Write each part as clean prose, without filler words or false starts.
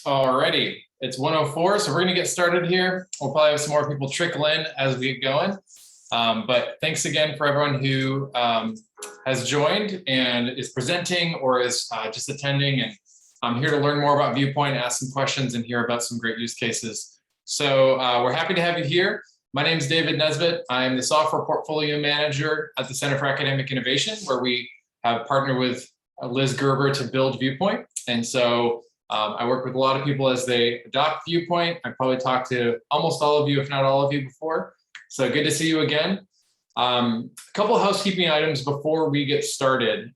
Alrighty, it's 1:04, so we're going to get started here. We'll probably have some more people trickle in as we get going. But thanks again for everyone who has joined and is presenting or is just attending. And I'm here to learn more about Viewpoint, ask some questions, and hear about some great use cases. So we're happy to have you here. My name is David Nesbitt. I'm the Software Portfolio Manager at the Center for Academic Innovation, where we have partnered with Liz Gerber to build Viewpoint. And so I work with a lot of people as they adopt Viewpoint. I probably talked to almost all of you, if not all of you, before. So good to see you again. A couple of housekeeping items before we get started.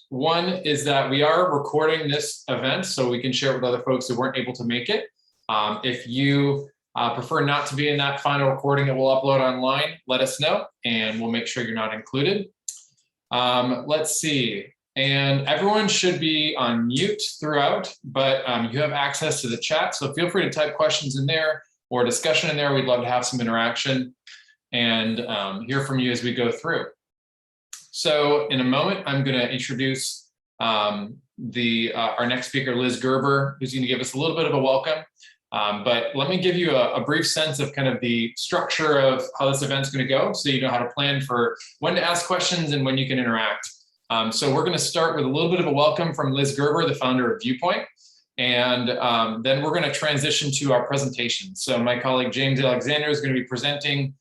One is that we are recording this event so we can share it with other folks who weren't able to make it. If you prefer not to be in that final recording that we'll upload online, let us know and we'll make sure you're not included. Let's see. And everyone should be on mute throughout, but you have access to the chat. So feel free to type questions in there or discussion in there. We'd love to have some interaction and hear from you as we go through. So in a moment, I'm going to introduce our next speaker, Liz Gerber, who's going to give us a little bit of a welcome. But let me give you a brief sense of kind of the structure of how this event's going to go so you know how to plan for when to ask questions and when you can interact. So we're going to start with a little bit of a welcome from Liz Gerber, the founder of Viewpoint, and then we're going to transition to our presentation. So my colleague James Alexander is going to be presenting,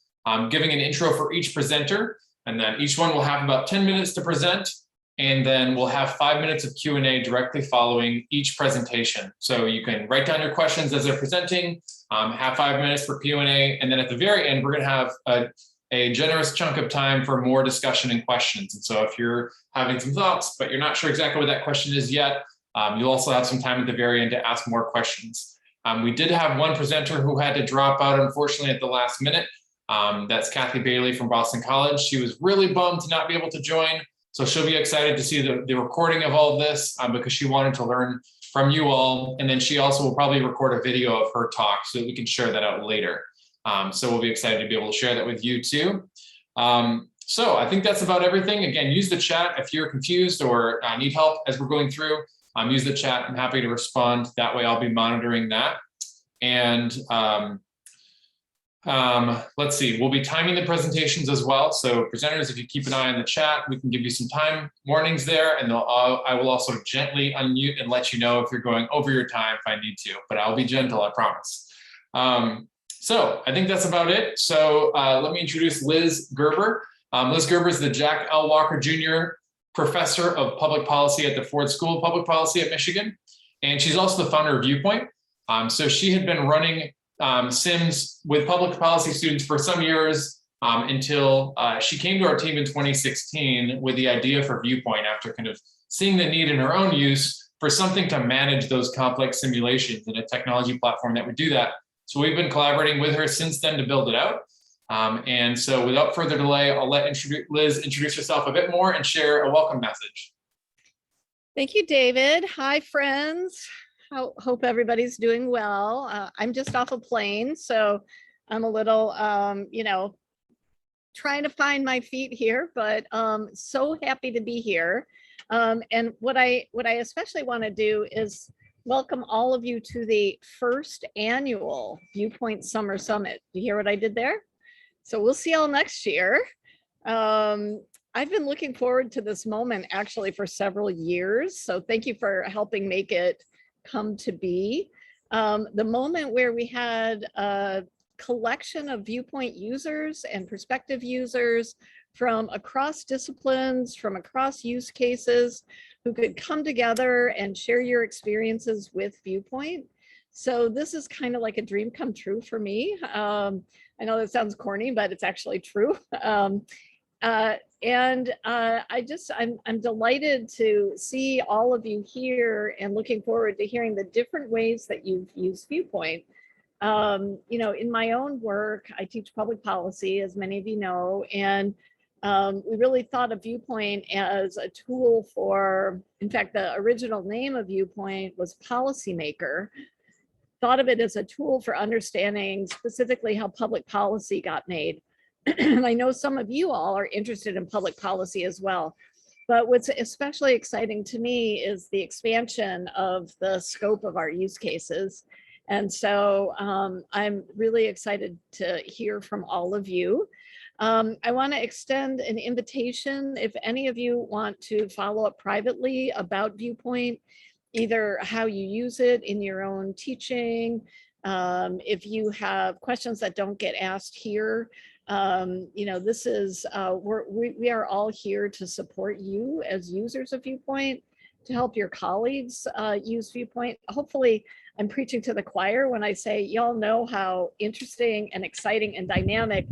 giving an intro for each presenter, and then each one will have about 10 minutes to present, and then we'll have 5 minutes of Q&A directly following each presentation. So you can write down your questions as they're presenting, have 5 minutes for Q&A, and then at the very end, we're going to have a generous chunk of time for more discussion and questions. And so if you're having some thoughts, but you're not sure exactly what that question is yet, you'll also have some time at the very end to ask more questions. We did have one presenter who had to drop out, unfortunately, at the last minute. That's Kathy Bailey from Boston College. She was really bummed to not be able to join. So she'll be excited to see the recording of all of this because she wanted to learn from you all. And then she also will probably record a video of her talk so that we can share that out later. So we'll be excited to be able to share that with you too. So I think that's about everything. Again, use the chat if you're confused or need help as we're going through. Use the chat. I'm happy to respond. That way I'll be monitoring that. And let's see, we'll be timing the presentations as well. So presenters, if you keep an eye on the chat, we can give you some time warnings there. And I will also gently unmute and let you know if you're going over your time if I need to, but I'll be gentle, I promise. So I think that's about it. So let me introduce Liz Gerber. Liz Gerber is the Jack L. Walker Jr. Professor of Public Policy at the Ford School of Public Policy at Michigan. And she's also the founder of Viewpoint. So she had been running Sims with public policy students for some years until she came to our team in 2016 with the idea for Viewpoint after kind of seeing the need in her own use for something to manage those complex simulations and a technology platform that would do that. So we've been collaborating with her since then to build it out. And so without further delay, I'll let Liz introduce herself a bit more and share a welcome message. Thank you, David. Hi, friends. Hope everybody's doing well. I'm just off a plane, so I'm a little, trying to find my feet here, but so happy to be here. And what I especially want to do is welcome all of you to the first annual ViewPoint Summer Summit. You hear what I did there? So we'll see y'all next year. I've been looking forward to this moment actually for several years. So thank you for helping make it come to be. The moment where we had a collection of Viewpoint users and prospective users from across disciplines, from across use cases, who could come together and share your experiences with Viewpoint. So this is kind of like a dream come true for me. I know that sounds corny, but it's actually true. I'm delighted to see all of you here and looking forward to hearing the different ways that you've used Viewpoint. In my own work, I teach public policy, as many of you know, and we really thought of Viewpoint as a tool for, in fact, the original name of Viewpoint was Policymaker. Thought of it as a tool for understanding specifically how public policy got made. And I know some of you all are interested in public policy as well. But what's especially exciting to me is the expansion of the scope of our use cases. And so I'm really excited to hear from all of you. I want to extend an invitation if any of you want to follow up privately about Viewpoint, either how you use it in your own teaching. If you have questions that don't get asked here, this is, we are all here to support you as users of Viewpoint, to help your colleagues use Viewpoint. Hopefully, I'm preaching to the choir when I say y'all know how interesting and exciting and dynamic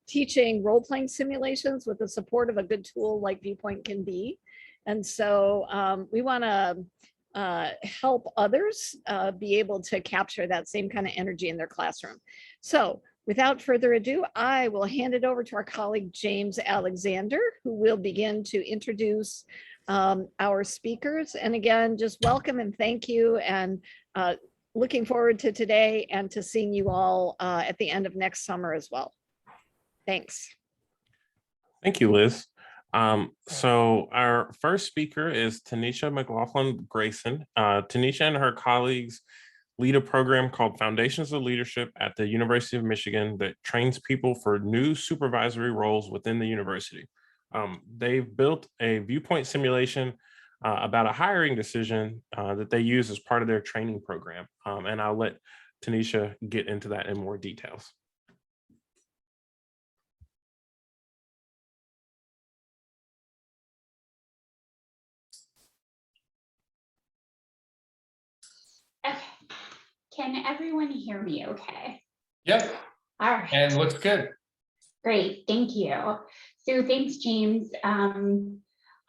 teaching role-playing simulations with the support of a good tool like Viewpoint can be. And so we want to help others be able to capture that same kind of energy in their classroom. So without further ado, I will hand it over to our colleague, James Alexander, who will begin to introduce our speakers. And again, just welcome and thank you, and looking forward to today and to seeing you all at the end of next summer as well. Thanks. Thank you, Liz. So our first speaker is Tarnisha McLaughlin-Grayson. Tarnisha and her colleagues lead a program called Foundations of Leadership at the University of Michigan that trains people for new supervisory roles within the university. They've built a viewpoint simulation about a hiring decision that they use as part of their training program. And I'll let Tarnisha get into that in more details. Okay, can everyone hear me okay? Yep. All right. And looks good. Great, thank you. So thanks, James.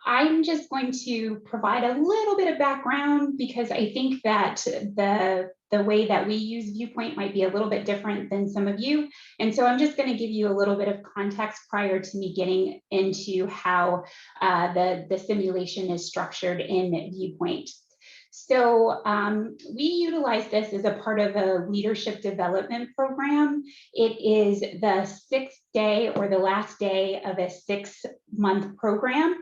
I'm just going to provide a little bit of background because I think that the way that we use Viewpoint might be a little bit different than some of you. And so I'm just going to give you a little bit of context prior to me getting into how the simulation is structured in Viewpoint. So we utilize this as a part of a leadership development program. It is the 6th day or the last day of a 6-month program.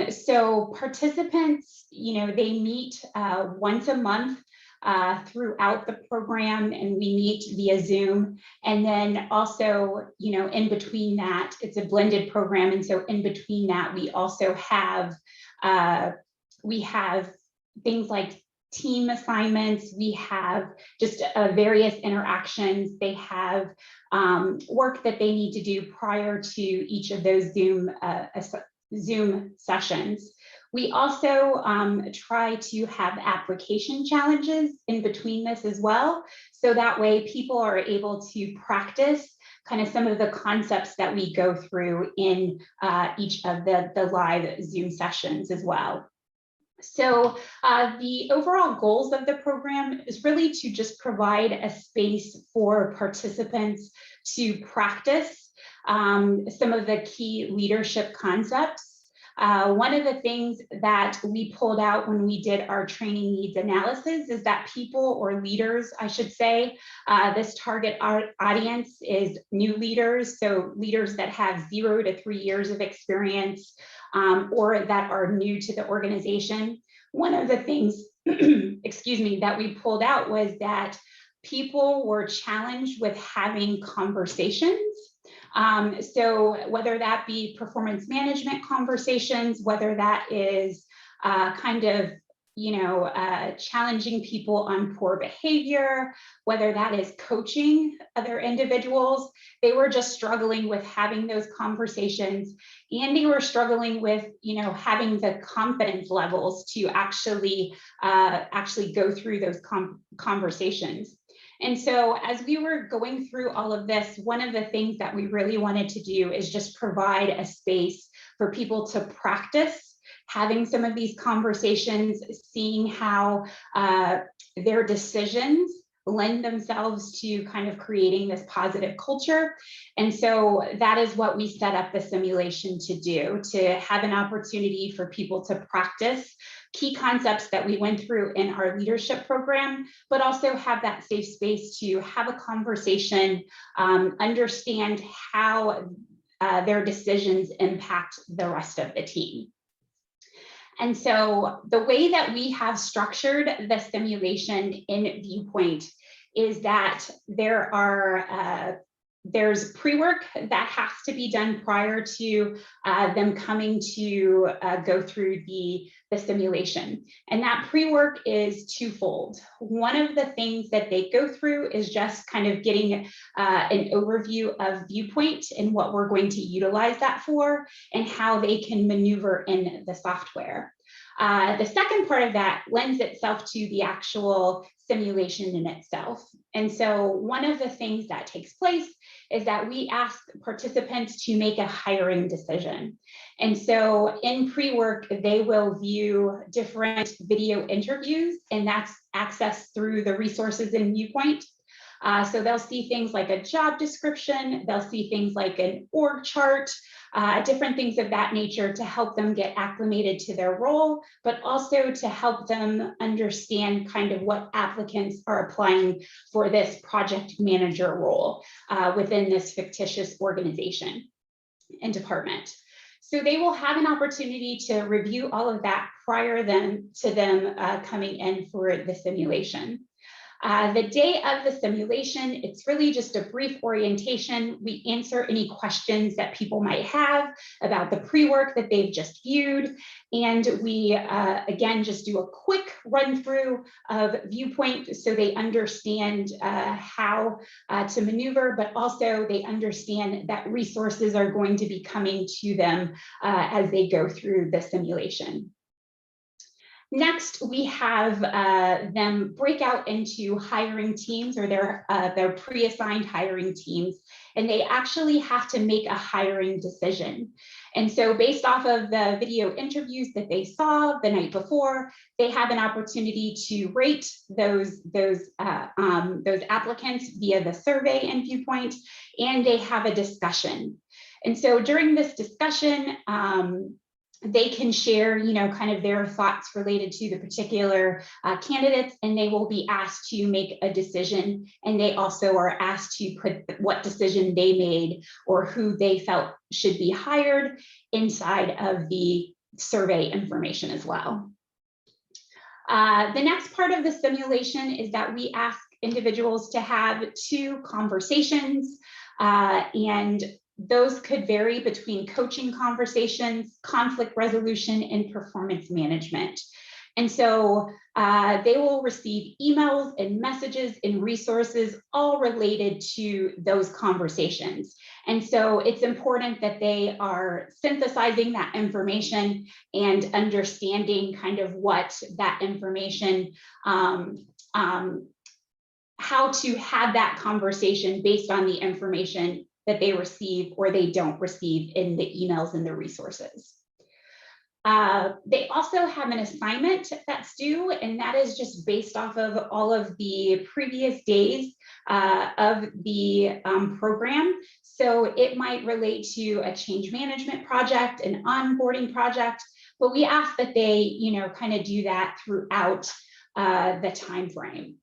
So participants, they meet once a month throughout the program, and we meet via Zoom. And then also, in between that, it's a blended program. And so in between that, we also have, things like team assignments. We have just various interactions. They have work that they need to do prior to each of those Zoom sessions. We also try to have application challenges in between this as well. So that way people are able to practice kind of some of the concepts that we go through in each of the live Zoom sessions as well. So the overall goals of the program is really to just provide a space for participants to practice some of the key leadership concepts. One of the things that we pulled out when we did our training needs analysis is that people, or leaders, I should say, this target audience is new leaders, so leaders that have 0 to 3 years of experience or that are new to the organization. One of the things, excuse me, that we pulled out was that people were challenged with having conversations. So whether that be performance management conversations, whether that is kind of, challenging people on poor behavior, whether that is coaching other individuals, they were just struggling with having those conversations, and they were struggling with, having the confidence levels to actually go through those conversations. And so as we were going through all of this, one of the things that we really wanted to do is just provide a space for people to practice having some of these conversations, seeing how their decisions lend themselves to kind of creating this positive culture. And so that is what we set up the simulation to do, to have an opportunity for people to practice key concepts that we went through in our leadership program, but also have that safe space to have a conversation, understand how their decisions impact the rest of the team. And so the way that we have structured the simulation in ViewPoint is that there's pre-work that has to be done prior to them coming to go through the simulation. And that pre-work is twofold. One of the things that they go through is just kind of getting an overview of ViewPoint and what we're going to utilize that for and how they can maneuver in the software. The second part of that lends itself to the actual simulation in itself. And so one of the things that takes place is that we ask participants to make a hiring decision. And so in pre-work, they will view different video interviews, and that's accessed through the resources in ViewPoint. So they'll see things like a job description, they'll see things like an org chart, different things of that nature to help them get acclimated to their role, but also to help them understand kind of what applicants are applying for this project manager role within this fictitious organization and department. So they will have an opportunity to review all of that prior to them coming in for the simulation. The day of the simulation, it's really just a brief orientation. We answer any questions that people might have about the pre-work that they've just viewed. And we, again, just do a quick run through of ViewPoint so they understand how to maneuver, but also they understand that resources are going to be coming to them as they go through the simulation. Next, we have them break out into hiring teams or their pre-assigned hiring teams, and they actually have to make a hiring decision. And so based off of the video interviews that they saw the night before, they have an opportunity to rate those applicants via the survey in ViewPoint, and they have a discussion. And so during this discussion, they can share, kind of their thoughts related to the particular candidates, and they will be asked to make a decision. And they also are asked to put what decision they made or who they felt should be hired inside of the survey information as well. The next part of the simulation is that we ask individuals to have 2 conversations, and those could vary between coaching conversations, conflict resolution, and performance management. And so they will receive emails and messages and resources all related to those conversations. And so it's important that they are synthesizing that information and understanding kind of what that information, how to have that conversation based on the information that they receive or they don't receive in the emails and the resources. They also have an assignment that's due, and that is just based off of all of the previous days of the program. So it might relate to a change management project, an onboarding project, but we ask that they, kind of do that throughout the time frame.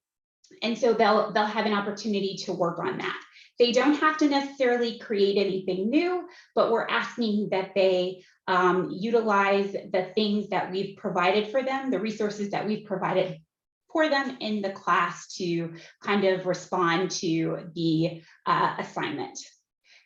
And so they'll have an opportunity to work on that. They don't have to necessarily create anything new, but we're asking that they utilize the things that we've provided for them, the resources that we've provided for them in the class to kind of respond to the assignment.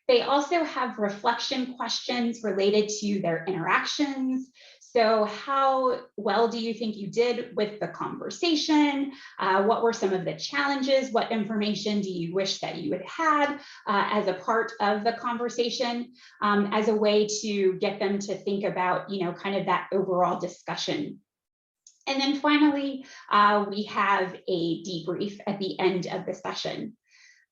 They also have reflection questions related to their interactions. So how well do you think you did with the conversation? What were some of the challenges? What information do you wish that you had had as a part of the conversation, as a way to get them to think about, kind of that overall discussion. And then finally, we have a debrief at the end of the session.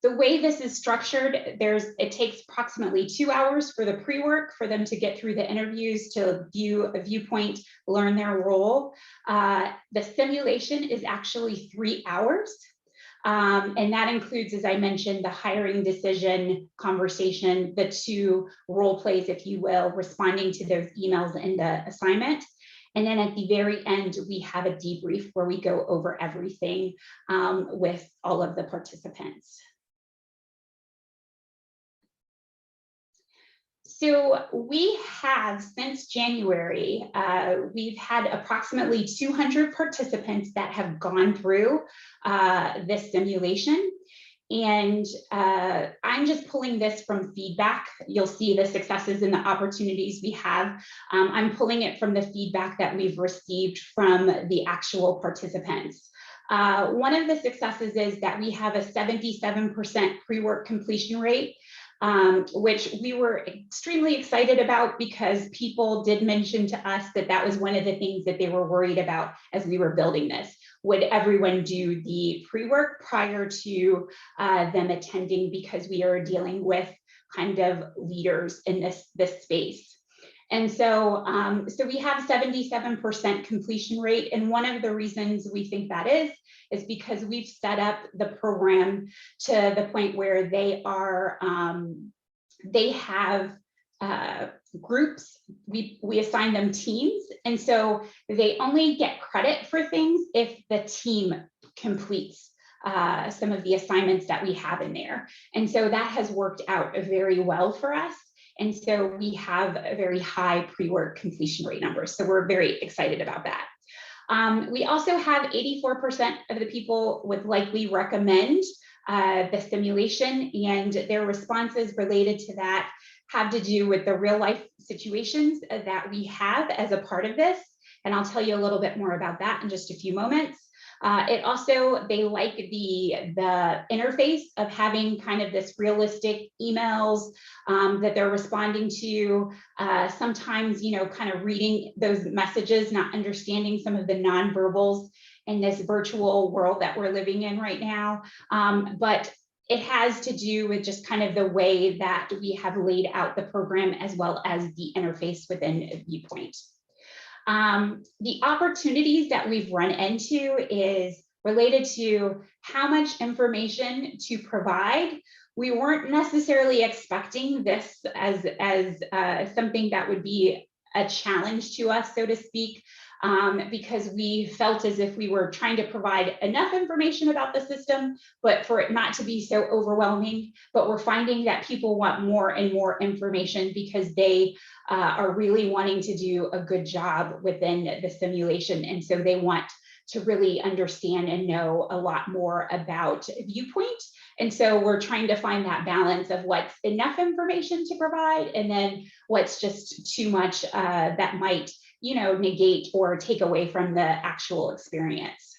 The way this is structured, it takes approximately 2 hours for the pre-work for them to get through the interviews, to view a ViewPoint, learn their role. The simulation is actually 3 hours. And that includes, as I mentioned, the hiring decision conversation, the 2 role plays, if you will, responding to those emails in the assignment. And then at the very end, we have a debrief where we go over everything with all of the participants. So we have, since January, we've had approximately 200 participants that have gone through this simulation. And I'm just pulling this from feedback. You'll see the successes and the opportunities we have. I'm pulling it from the feedback that we've received from the actual participants. One of the successes is that we have a 77% pre-work completion rate, which we were extremely excited about because people did mention to us that that was one of the things that they were worried about as we were building this. Would everyone do the pre-work prior to them attending, because we are dealing with kind of leaders in this space. And so, so we have 77% completion rate. And one of the reasons we think that is because we've set up the program to the point where they are, they have groups, we assign them teams. And so they only get credit for things if the team completes some of the assignments that we have in there. And so that has worked out very well for us. And so we have a very high pre-work completion rate numbers. So we're very excited about that. We also have 84% of the people would likely recommend the simulation, and their responses related to that have to do with the real life situations that we have as a part of this. And I'll tell you a little bit more about that in just a few moments. It also, they like the interface of having kind of this realistic emails that they're responding to. Sometimes, you know, kind of reading those messages, not understanding some of the nonverbals in this virtual world that we're living in right now. But it has to do with just kind of the way that we have laid out the program, as well as the interface within ViewPoint. The opportunities that we've run into is related to how much information to provide. We weren't necessarily expecting this as something that would be a challenge to us, so to speak, because we felt as if we were trying to provide enough information about the system, but for it not to be so overwhelming. But we're finding that people want more and more information because they are really wanting to do a good job within the simulation. And so they want to really understand and know a lot more about ViewPoint. And so we're trying to find that balance of what's enough information to provide, and then what's just too much that might, you know, negate or take away from the actual experience.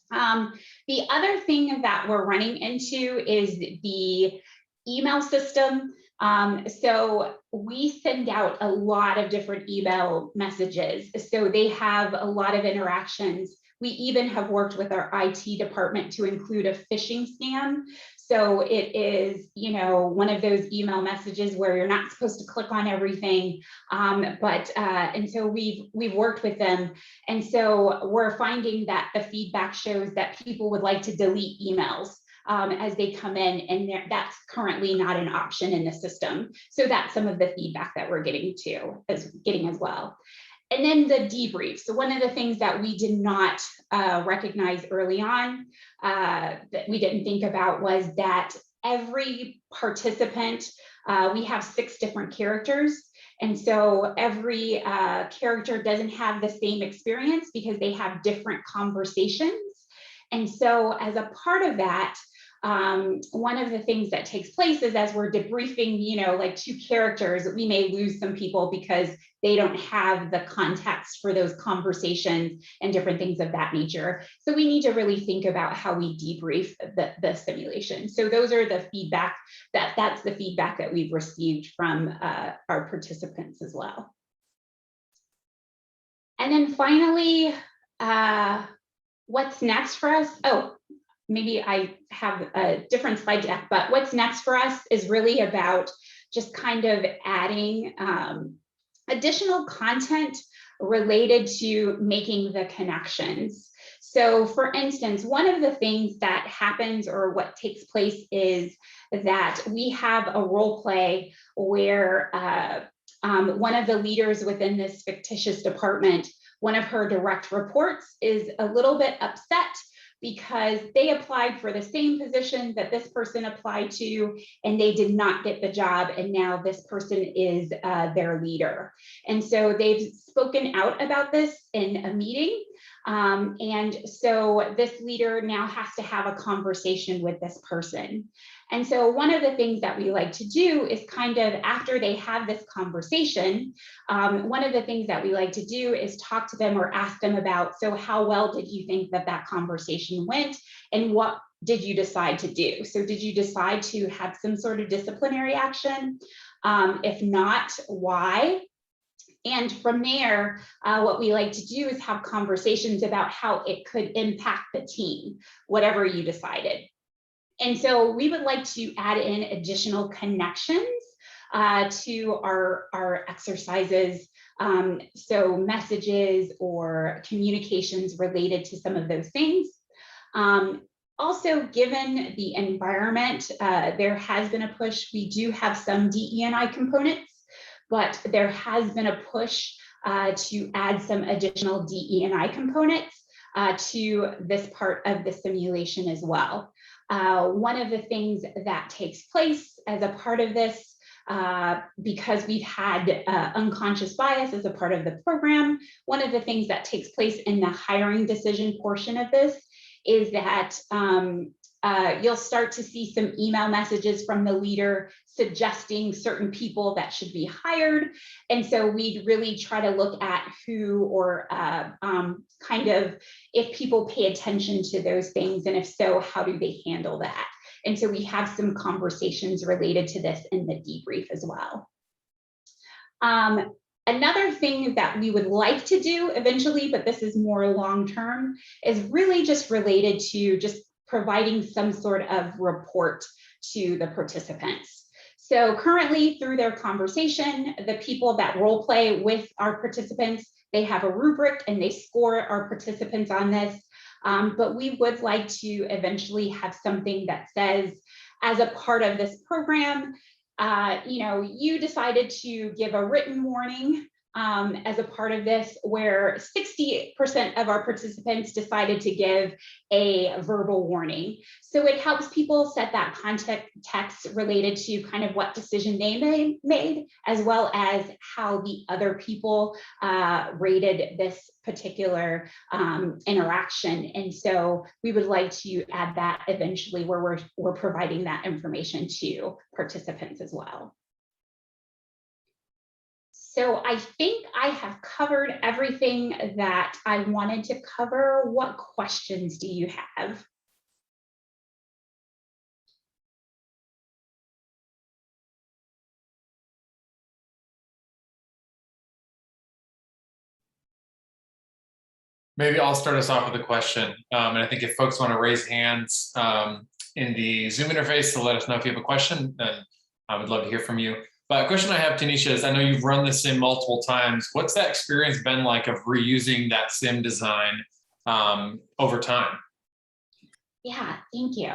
The other thing that we're running into is the email system. So we send out a lot of different email messages. So they have a lot of interactions. We even have worked with our IT department to include a phishing scam. So it is, you know, one of those email messages where you're not supposed to click on everything. And so we've worked with them. And so we're finding that the feedback shows that people would like to delete emails as they come in, and that's currently not an option in the system. So that's some of the feedback that we're getting as well. And then the debrief. So one of the things that we did not recognize early on, that we didn't think about, was that every participant, we have 6 different characters. And so every character doesn't have the same experience because they have different conversations. And so as a part of that, one of the things that takes place is, as we're debriefing, you know, like 2 characters, we may lose some people because they don't have the context for those conversations and different things of that nature. So we need to really think about how we debrief the simulation. So those are the feedback, that's the feedback that we've received from our participants as well. And then finally, what's next for us? Oh, maybe I have a different slide deck, but what's next for us is really about just kind of adding additional content related to making the connections. So for instance, one of the things that happens, or what takes place, is that we have a role play where one of the leaders within this fictitious department, one of her direct reports is a little bit upset because they applied for the same position that this person applied to, and they did not get the job, and now this person is their leader. And so they've spoken out about this in a meeting. And so this leader now has to have a conversation with this person. And so one of the things that we like to do is kind of after they have this conversation, one of the things that we like to do is talk to them or ask them about, so how well did you think that that conversation went, and what did you decide to do? So did you decide to have some sort of disciplinary action? If not, why? And from there, what we like to do is have conversations about how it could impact the team, whatever you decided. And so we would like to add in additional connections to our exercises. So messages or communications related to some of those things. Also, given the environment, there has been a push. We do have some DE&I components, but there has been a push to add some additional DE&I components to this part of the simulation as well. One of the things that takes place as a part of this, because we've had unconscious bias as a part of the program, one of the things that takes place in the hiring decision portion of this is that you'll start to see some email messages from the leader suggesting certain people that should be hired. And so we'd really try to look at who or kind of if people pay attention to those things, and if so, how do they handle that? And so we have some conversations related to this in the debrief as well. Another thing that we would like to do eventually, but this is more long-term, is really just related to just providing some sort of report to the participants. So currently through their conversation, the people that role play with our participants, they have a rubric and they score our participants on this. But we would like to eventually have something that says, as a part of this program, you decided to give a written warning as a part of this, where 60% of our participants decided to give a verbal warning. So it helps people set that context related to kind of what decision they made, as well as how the other people rated this particular interaction. And so we would like to add that eventually, where we're providing that information to participants as well. So I think I have covered everything that I wanted to cover. What questions do you have? Maybe I'll start us off with a question. And I think if folks want to raise hands in the Zoom interface to let us know if you have a question, then I would love to hear from you. But a question I have, Tanisha, is I know you've run the sim multiple times. What's that experience been like of reusing that sim design over time? Yeah, thank you.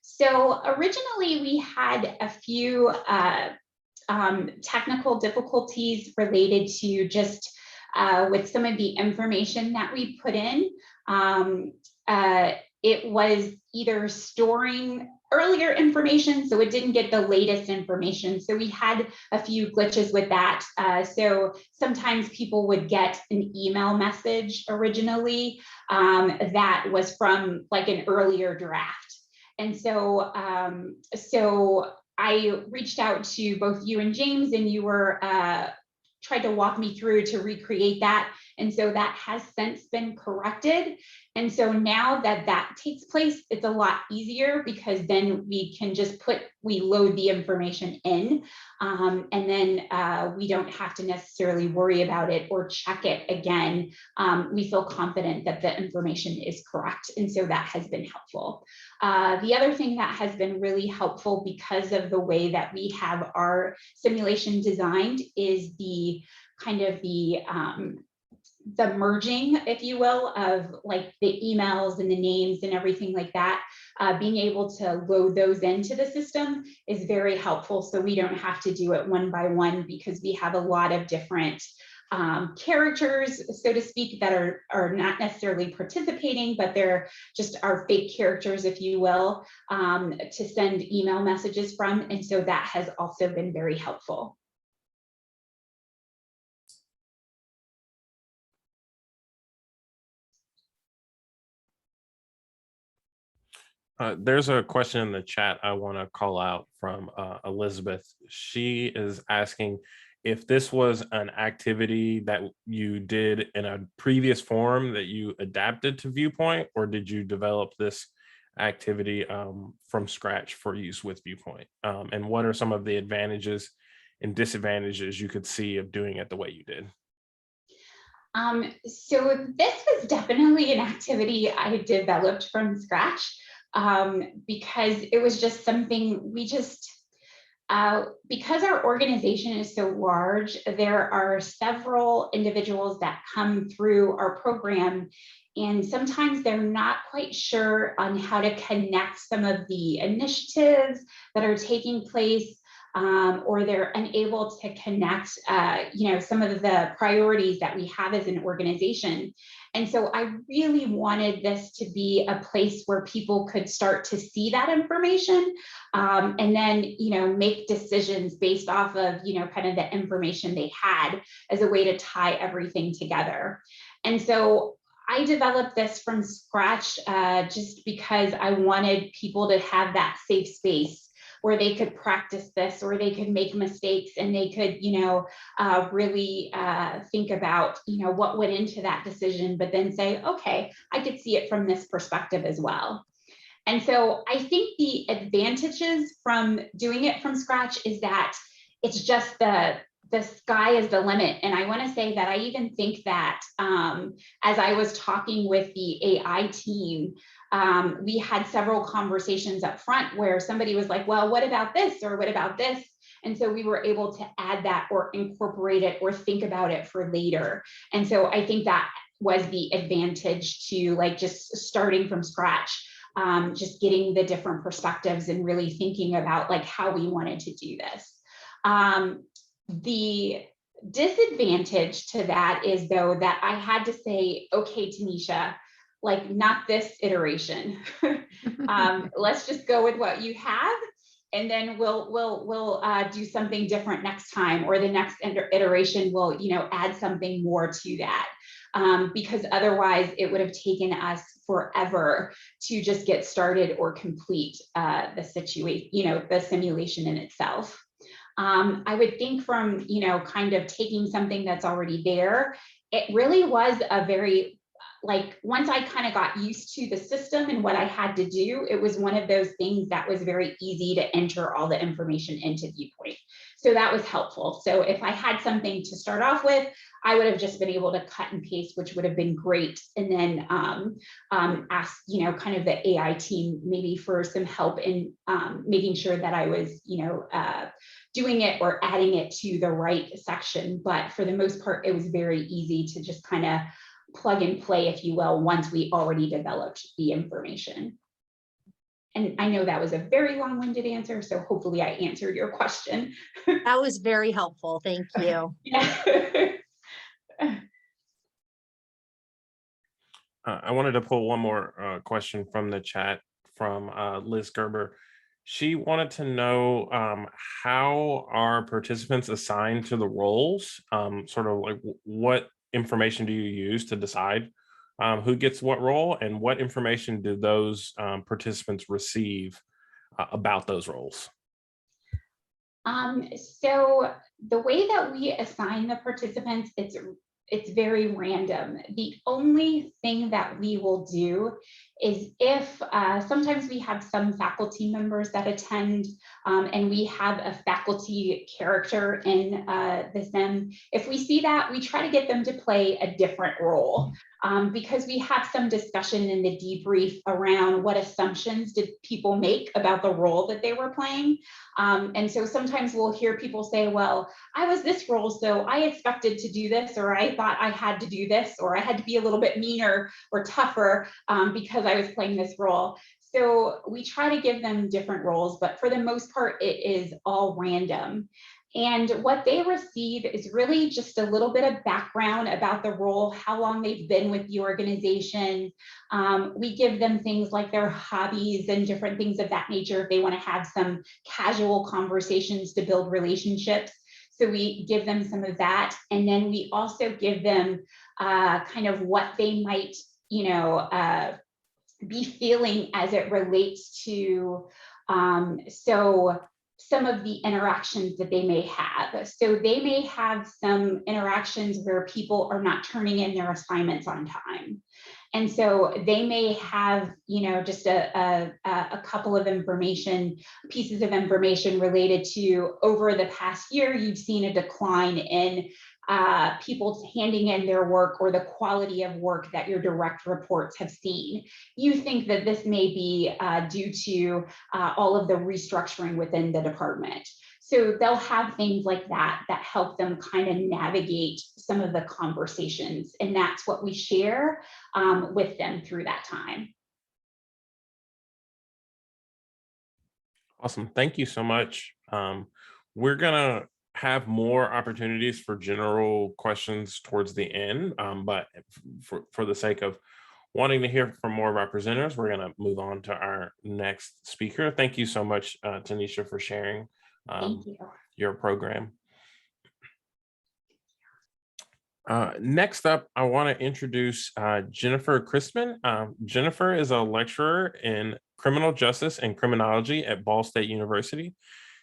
So originally we had a few technical difficulties related to just with some of the information that we put in. It was either storing earlier information, so it didn't get the latest information. So we had a few glitches with that. So sometimes people would get an email message originally that was from like an earlier draft. And so, so I reached out to both you and James, and you were tried to walk me through to recreate that. And so that has since been corrected. And so now that that takes place, it's a lot easier, because then we can just we load the information in, and then we don't have to necessarily worry about it or check it again. We feel confident that the information is correct. And so that has been helpful. The other thing that has been really helpful, because of the way that we have our simulation designed, is the kind of the merging, if you will, of like the emails and the names and everything like that. Being able to load those into the system is very helpful, so we don't have to do it one by one, because we have a lot of different characters, so to speak, that are not necessarily participating, but they're just our fake characters, if you will, to send email messages from. And so that has also been very helpful. There's a question in the chat I want to call out from Elizabeth. She is asking if this was an activity that you did in a previous form that you adapted to ViewPoint, or did you develop this activity from scratch for use with ViewPoint? And what are some of the advantages and disadvantages you could see of doing it the way you did? So this was definitely an activity I developed from scratch. Because it was just something we just, because our organization is so large, there are several individuals that come through our program, and sometimes they're not quite sure on how to connect some of the initiatives that are taking place, or they're unable to connect, some of the priorities that we have as an organization. And so I really wanted this to be a place where people could start to see that information, and then, make decisions based off of, kind of the information they had as a way to tie everything together. And so I developed this from scratch just because I wanted people to have that safe space where they could practice this, or they could make mistakes, and they could, really think about, what went into that decision, but then say, okay, I could see it from this perspective as well. And so I think the advantages from doing it from scratch is that it's just the sky is the limit. And I want to say that I even think that as I was talking with the AI team, we had several conversations up front where somebody was like, well, what about this? Or what about this? And so we were able to add that or incorporate it or think about it for later. And so I think that was the advantage to just starting from scratch, just getting the different perspectives and really thinking about how we wanted to do this. The disadvantage to that is, though, that I had to say, okay, Tarnisha, not this iteration. Let's just go with what you have, and then we'll do something different next time, or the next iteration will add something more to that, because otherwise it would have taken us forever to just get started or complete the situation, the simulation in itself. I would think from, kind of taking something that's already there, it really was a very, once I kind of got used to the system and what I had to do, it was one of those things that was very easy to enter all the information into ViewPoint. So that was helpful. So if I had something to start off with, I would have just been able to cut and paste, which would have been great. And then ask, kind of the AI team maybe for some help in making sure that I was, doing it or adding it to the right section. But for the most part, it was very easy to just kind of plug and play, if you will, once we already developed the information. And I know that was a very long-winded answer, so hopefully I answered your question. That was very helpful. Thank you. Yeah. I wanted to pull one more question from the chat from Liz Gerber. She wanted to know how are participants assigned to the roles? Sort of what information do you use to decide who gets what role, and what information do those participants receive about those roles? So the way that we assign the participants, it's very random. The only thing that we will do is if sometimes we have some faculty members that attend, and we have a faculty character in the sim. If we see that, we try to get them to play a different role, because we have some discussion in the debrief around what assumptions did people make about the role that they were playing. And so sometimes we'll hear people say, well, I was this role, so I expected to do this, or I thought I had to do this, or I had to be a little bit meaner or tougher because I was playing this role. So we try to give them different roles, but for the most part, it is all random. And what they receive is really just a little bit of background about the role, how long they've been with the organization. We give them things like their hobbies and different things of that nature if they want to have some casual conversations to build relationships. So we give them some of that. And then we also give them kind of what they might, be feeling as it relates to some of the interactions that they may have. So they may have some interactions where people are not turning in their assignments on time. And so they may have, just a couple of pieces of information related to over the past year, you've seen a decline in people handing in their work or the quality of work that your direct reports have seen. You think that this may be due to all of the restructuring within the department. So they'll have things like that that help them kind of navigate some of the conversations. And that's what we share with them through that time. Awesome. Thank you so much. We're going to have more opportunities for general questions towards the end, but for the sake of wanting to hear from more of our presenters, we're going to move on to our next speaker. Thank you so much, Tarnisha, for sharing your program. Next up, I want to introduce Jennifer Christman. Jennifer is a lecturer in criminal justice and criminology at Ball State University.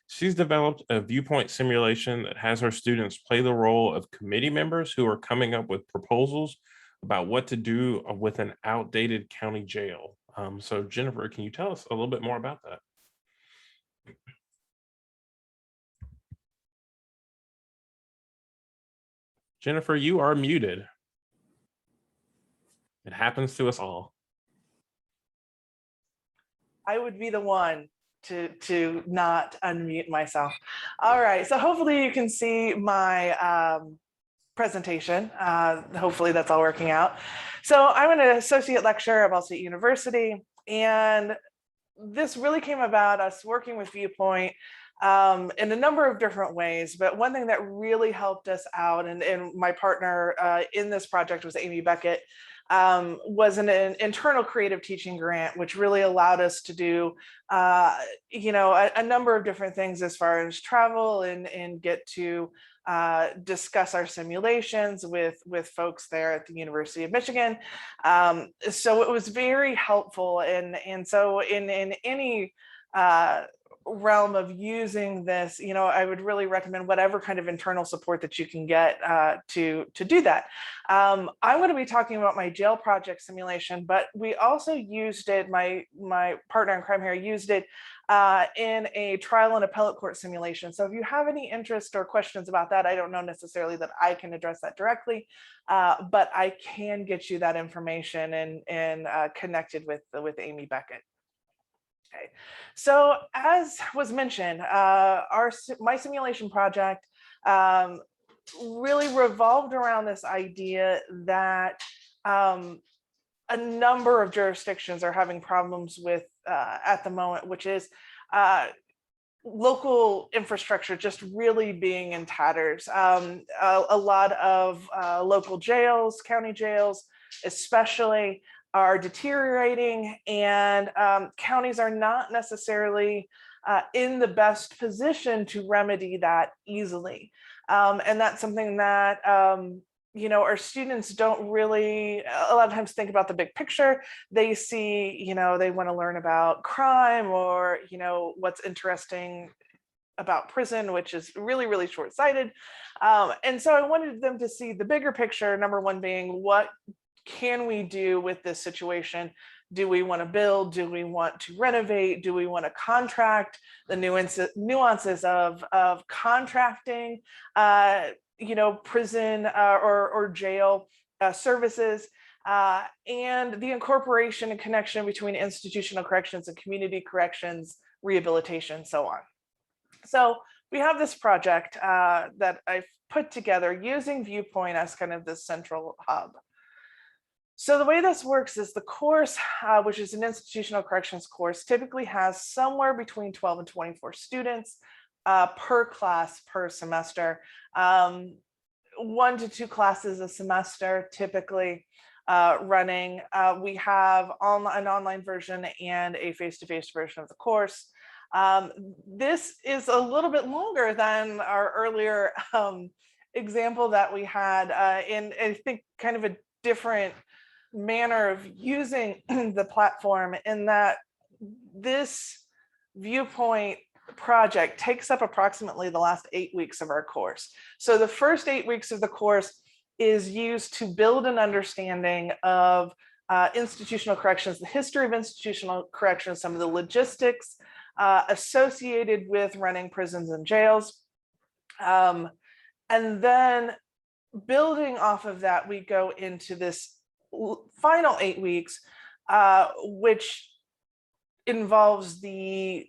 She's developed a viewpoint simulation that has her students play the role of committee members who are coming up with proposals about what to do with an outdated county jail. So Jennifer, can you tell us a little bit more about that? Jennifer, you are muted. It happens to us all. I would be the one to not unmute myself. All right, so hopefully you can see my presentation. Hopefully that's all working out. So I'm an associate lecturer at Ball State University, and this really came about us working with Viewpoint in a number of different ways. But one thing that really helped us out, and my partner in this project was Amy Beckett, was an internal creative teaching grant, which really allowed us to do, a number of different things as far as travel and get to discuss our simulations with folks there at the University of Michigan. So it was very helpful. And so in any realm of using this, I would really recommend whatever kind of internal support that you can get to do that. I'm going to be talking about my jail project simulation, but we also used it, my partner in crime here used it in a trial and appellate court simulation. So if you have any interest or questions about that, I don't know necessarily that I can address that directly, but I can get you that information and connected with Amy Beckett. Okay, so as was mentioned, my simulation project really revolved around this idea that a number of jurisdictions are having problems with at the moment, which is local infrastructure just really being in tatters. A lot of local jails, county jails especially, are deteriorating, and counties are not necessarily in the best position to remedy that easily. And that's something that our students don't really a lot of times think about the big picture. They see, they want to learn about crime or, what's interesting about prison, which is really, really short-sighted. And so I wanted them to see the bigger picture, number one being, what can we do with this situation? Do we want to build? Do we want to renovate? Do we want to contract? The nuances of contracting, prison or jail services, and the incorporation and connection between institutional corrections and community corrections, rehabilitation, so on. So we have this project that I've put together using Viewpoint as kind of the central hub. So the way this works is the course, which is an institutional corrections course, typically has somewhere between 12 and 24 students. per class per semester. 1 to 2 classes a semester typically running. We have an online version and a face-to-face version of the course. This is a little bit longer than our earlier example that we had, and I think kind of a different manner of using the platform, in that this viewpoint project takes up approximately the last 8 weeks of our course. So the first 8 weeks of the course is used to build an understanding of institutional corrections, the history of institutional corrections, some of the logistics associated with running prisons and jails. And then building off of that, we go into this final 8 weeks, which involves the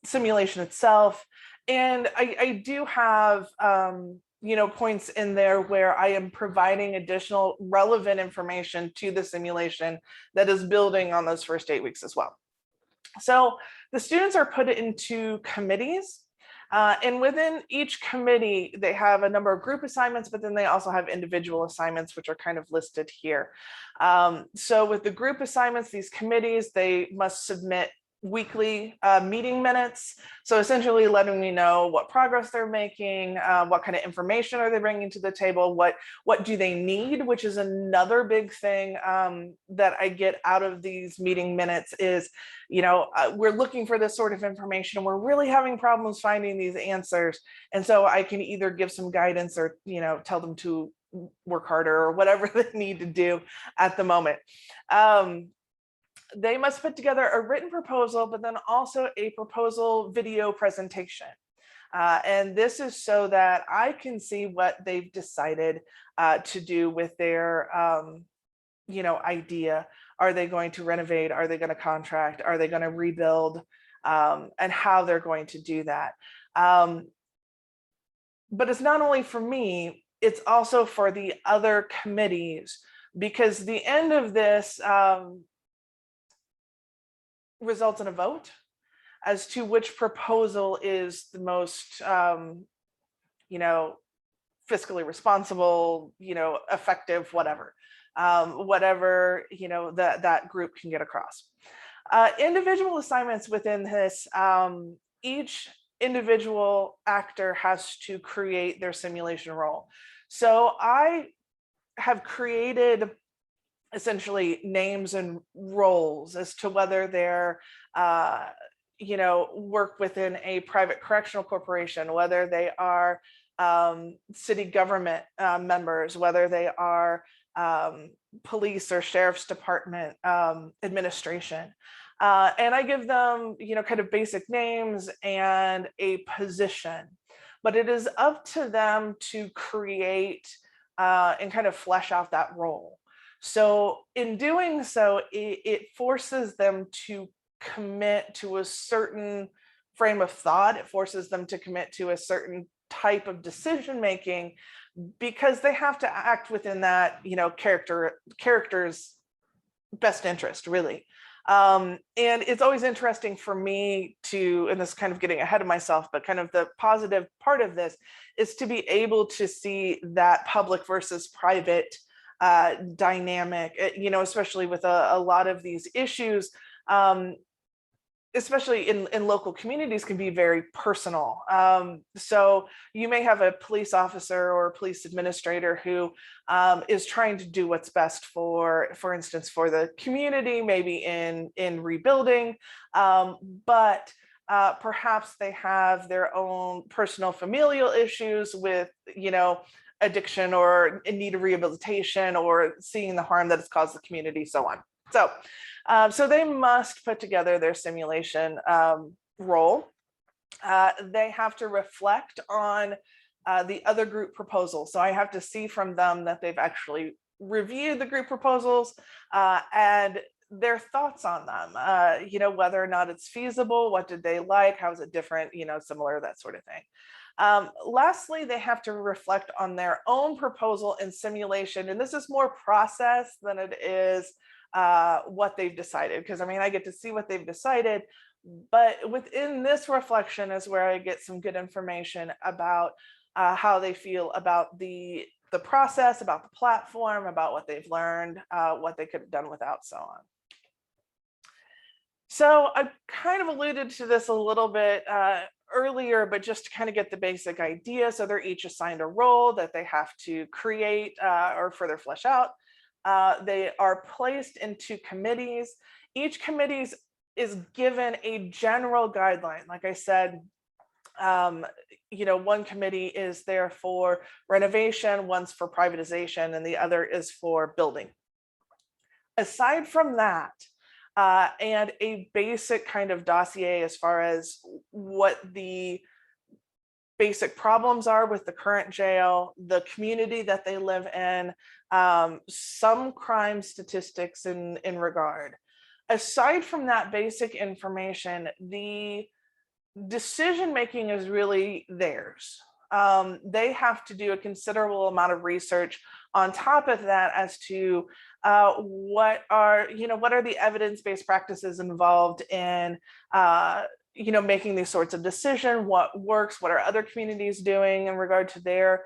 simulation itself. And I do have points in there where I am providing additional relevant information to the simulation that is building on those first 8 weeks as well. So the students are put into committees, and within each committee, they have a number of group assignments, but then they also have individual assignments, which are kind of listed here. So with the group assignments, these committees, they must submit weekly meeting minutes. So essentially letting me know what progress they're making, what kind of information are they bringing to the table, what do they need, which is another big thing that I get out of these meeting minutes is, we're looking for this sort of information and we're really having problems finding these answers. And so I can either give some guidance or, tell them to work harder or whatever they need to do at the moment. They must put together a written proposal, but then also a proposal video presentation. And this is so that I can see what they've decided to do with their, idea. Are they going to renovate? Are they going to contract? Are they going to rebuild? And how they're going to do that. But it's not only for me, it's also for the other committees, because the end of this results in a vote as to which proposal is the most, fiscally responsible, effective, whatever that group can get across. Individual assignments within this, each individual actor has to create their simulation role. So I have created essentially names and roles as to whether they're, work within a private correctional corporation, whether they are city government members, whether they are police or sheriff's department administration. And I give them, kind of basic names and a position, but it is up to them to create and kind of flesh out that role. So in doing so, it forces them to commit to a certain frame of thought. It forces them to commit to a certain type of decision making, because they have to act within that, character's best interest, really. And it's always interesting for me to, and this is kind of getting ahead of myself, but kind of the positive part of this is to be able to see that public versus private dynamic, especially with a lot of these issues, especially in local communities, can be very personal. So you may have a police officer or a police administrator who is trying to do what's best for instance, for the community, maybe in rebuilding, but perhaps they have their own personal familial issues with, addiction or in need of rehabilitation or seeing the harm that it's caused the community, so on. So they must put together their simulation role. They have to reflect on the other group proposals. So I have to see from them that they've actually reviewed the group proposals and their thoughts on them, whether or not it's feasible, what did they like, how is it different, similar, that sort of thing. Lastly, they have to reflect on their own proposal and simulation. And this is more process than it is what they've decided, because I mean, I get to see what they've decided, but within this reflection is where I get some good information about how they feel about the process, about the platform, about what they've learned, what they could have done without, so on. So I kind of alluded to this a little bit earlier, but just to kind of get the basic idea. So they're each assigned a role that they have to create or further flesh out. They are placed into committees. Each committee is given a general guideline. Like I said, one committee is there for renovation, one's for privatization, and the other is for building. Aside from that, and a basic kind of dossier as far as what the basic problems are with the current jail, the community that they live in, some crime statistics in regard. Aside from that basic information, the decision-making is really theirs. They have to do a considerable amount of research on top of that as to what are the evidence-based practices involved in making these sorts of decisions, what works, what are other communities doing in regard to their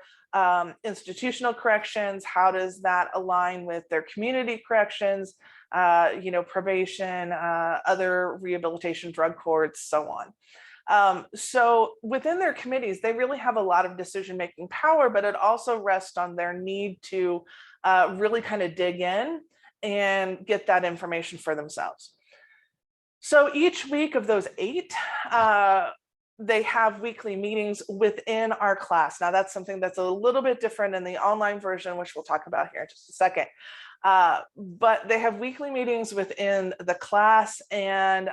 institutional corrections, how does that align with their community corrections, probation, other rehabilitation drug courts, so on. So within their committees, they really have a lot of decision-making power, but it also rests on their need to really kind of dig in and get that information for themselves. So each week of those 8, they have weekly meetings within our class. Now that's something that's a little bit different in the online version, which we'll talk about here in just a second. But they have weekly meetings within the class, and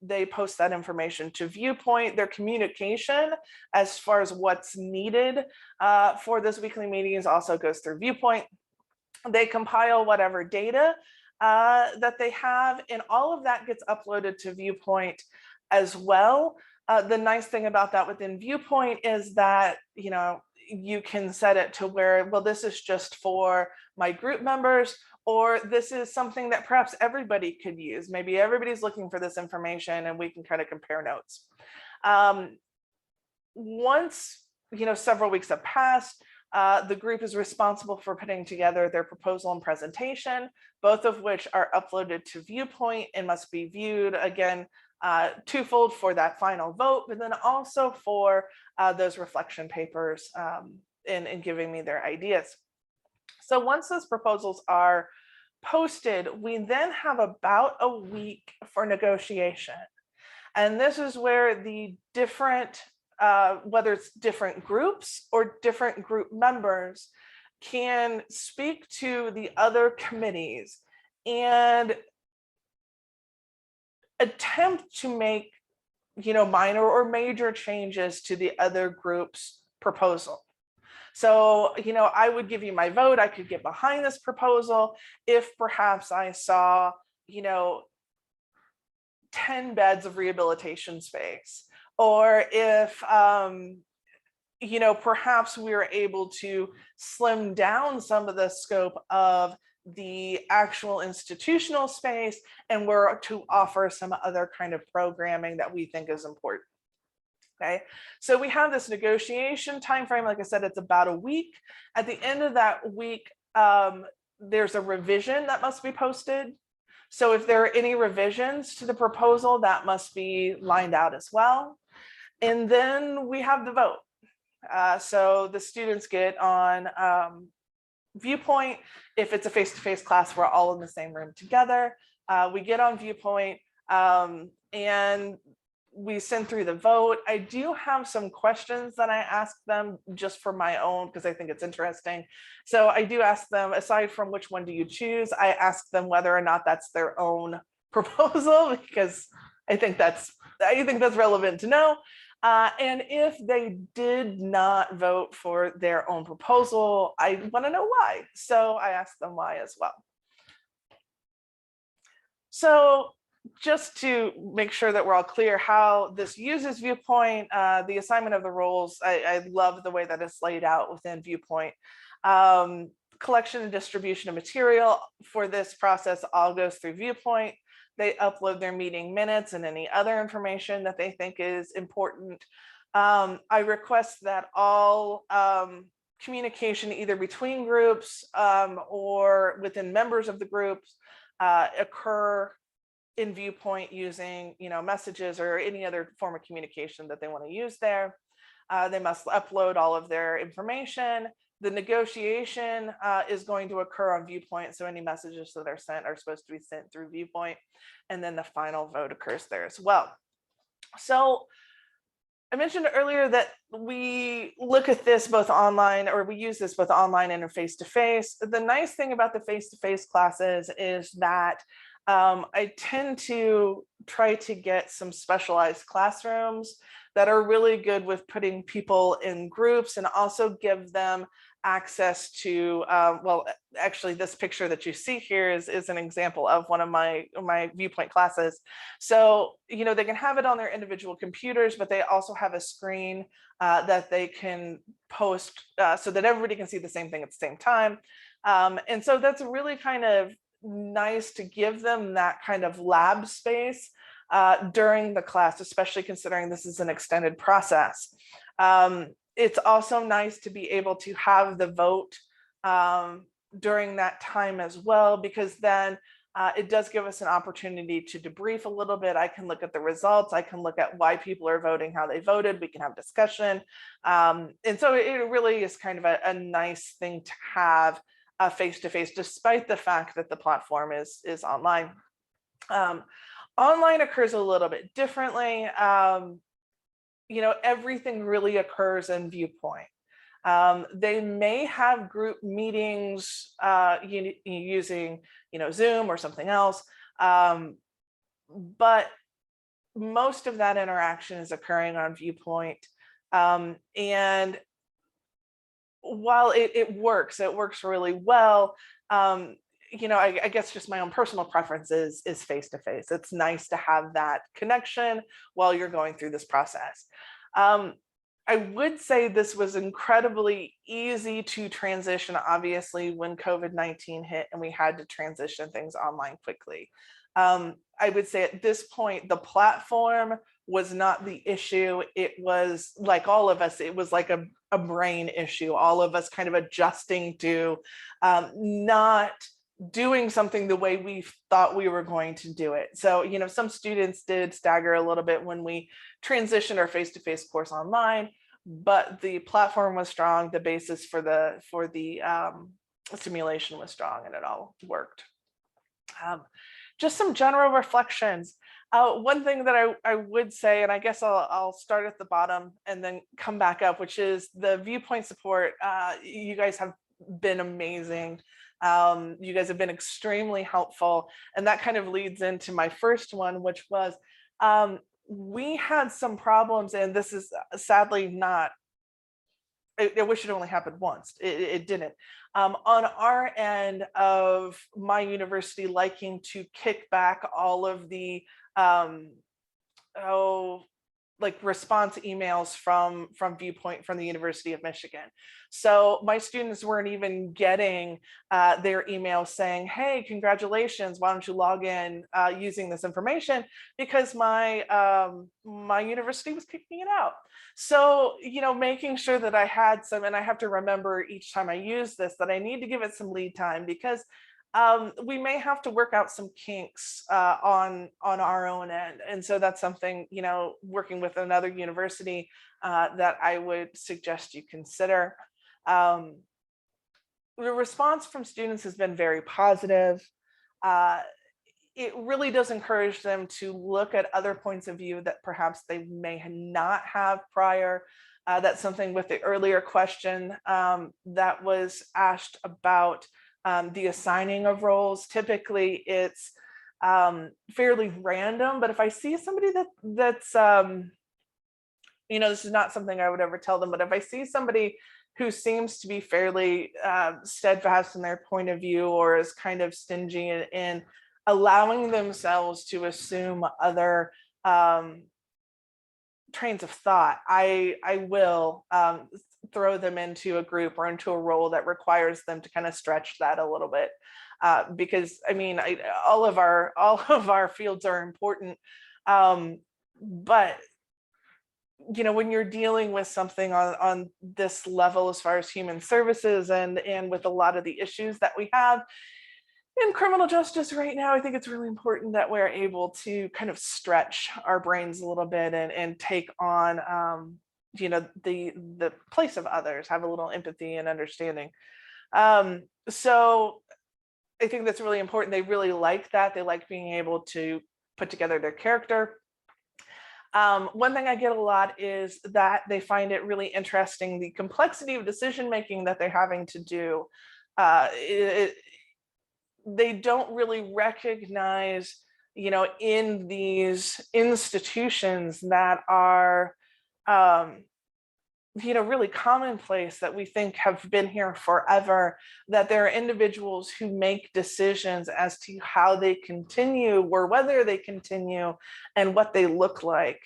they post that information to ViewPoint. Their communication as far as what's needed for those weekly meetings also goes through ViewPoint. They compile whatever data that they have, and all of that gets uploaded to ViewPoint as well. The nice thing about that within ViewPoint is that, you can set it to where, well, this is just for my group members, or this is something that perhaps everybody could use. Maybe everybody's looking for this information and we can kind of compare notes. Once, several weeks have passed, the group is responsible for putting together their proposal and presentation, both of which are uploaded to ViewPoint and must be viewed again, twofold for that final vote, but then also for those reflection papers in giving me their ideas. So once those proposals are posted, we then have about a week for negotiation. And this is where the different, whether it's different groups or different group members, can speak to the other committees and attempt to make minor or major changes to the other group's proposal. So I would give you my vote. I could get behind this proposal if perhaps I saw 10 beds of rehabilitation space, or if perhaps we were able to slim down some of the scope of the actual institutional space and were to offer some other kind of programming that we think is important. Okay, so we have this negotiation timeframe. Like I said, it's about a week. At the end of that week, there's a revision that must be posted. So if there are any revisions to the proposal, that must be lined out as well. And then we have the vote. So the students get on ViewPoint. If it's a face-to-face class, we're all in the same room together. We get on ViewPoint and we send through the vote. I do have some questions that I ask them just for my own, because I think it's interesting. So I do ask them, aside from which one do you choose, I ask them whether or not that's their own proposal, because I think that's relevant to know. And if they did not vote for their own proposal, I want to know why. So I ask them why as well. So just to make sure that we're all clear how this uses ViewPoint, the assignment of the roles, I love the way that it's laid out within ViewPoint. collection and distribution of material for this process all goes through ViewPoint. They upload their meeting minutes and any other information that they think is important. I request that all communication either between groups or within members of the groups occur in ViewPoint using, messages or any other form of communication that they want to use there. They must upload all of their information. The negotiation is going to occur on ViewPoint, so any messages that are sent are supposed to be sent through ViewPoint, and then the final vote occurs there as well. So I mentioned earlier that we look at this both online, or we use this both online and face-to-face. The nice thing about the face-to-face classes is that I tend to try to get some specialized classrooms that are really good with putting people in groups and also give them access to, well, actually this picture that you see here is an example of one of my ViewPoint classes. So, they can have it on their individual computers, but they also have a screen that they can post so that everybody can see the same thing at the same time. And so that's really kind of nice to give them that kind of lab space during the class, especially considering this is an extended process. It's also nice to be able to have the vote during that time as well, because then it does give us an opportunity to debrief a little bit. I can look at the results. I can look at why people are voting, how they voted. We can have discussion. And so it really is kind of a nice thing to have face-to-face, despite the fact that the platform is online. Online occurs a little bit differently. Everything really occurs in ViewPoint. They may have group meetings using, Zoom or something else, but most of that interaction is occurring on ViewPoint. And while it works really well, I guess just my own personal preference is face-to-face. It's nice to have that connection while you're going through this process. I would say this was incredibly easy to transition, obviously, when COVID-19 hit and we had to transition things online quickly. I would say at this point, the platform was not the issue. It was like all of us, it was like a brain issue, all of us kind of adjusting to not doing something the way we thought we were going to do it. So, some students did stagger a little bit when we transitioned our face-to-face course online, but the platform was strong. The basis for the simulation was strong, and it all worked. Just some general reflections. One thing that I would say, and I guess I'll start at the bottom and then come back up, which is the ViewPoint support. You guys have been amazing. You guys have been extremely helpful. And that kind of leads into my first one, which was we had some problems, and this is sadly not, I wish it only happened once. It didn't. On our end of my university liking to kick back all of the response emails from ViewPoint from the University of Michigan. So my students weren't even getting their emails saying, hey, congratulations, why don't you log in using this information, because my university was kicking it out. So, making sure that I had some, and I have to remember each time I use this, that I need to give it some lead time, because we may have to work out some kinks on our own end. And so that's something, working with another university that I would suggest you consider. The response from students has been very positive. It really does encourage them to look at other points of view that perhaps they may not have prior. That's something with the earlier question that was asked about the assigning of roles. Typically it's fairly random, but if I see somebody that's this is not something I would ever tell them, but if I see somebody who seems to be fairly steadfast in their point of view, or is kind of stingy in allowing themselves to assume other trains of thought, I will throw them into a group or into a role that requires them to kind of stretch that a little bit. Because I mean, all of our fields are important, but you know, when you're dealing with something on this level as far as human services and with a lot of the issues that we have in criminal justice right now, I think it's really important that we're able to kind of stretch our brains a little bit and take on you know, the place of others, have a little empathy and understanding. So I think that's really important. They really like that. They like being able to put together their character. One thing I get a lot is that they find it really interesting, the complexity of decision making that they're having to do. They don't really recognize, you know, in these institutions that are, you know, really commonplace, that we think have been here forever, that there are individuals who make decisions as to how they continue or whether they continue and what they look like.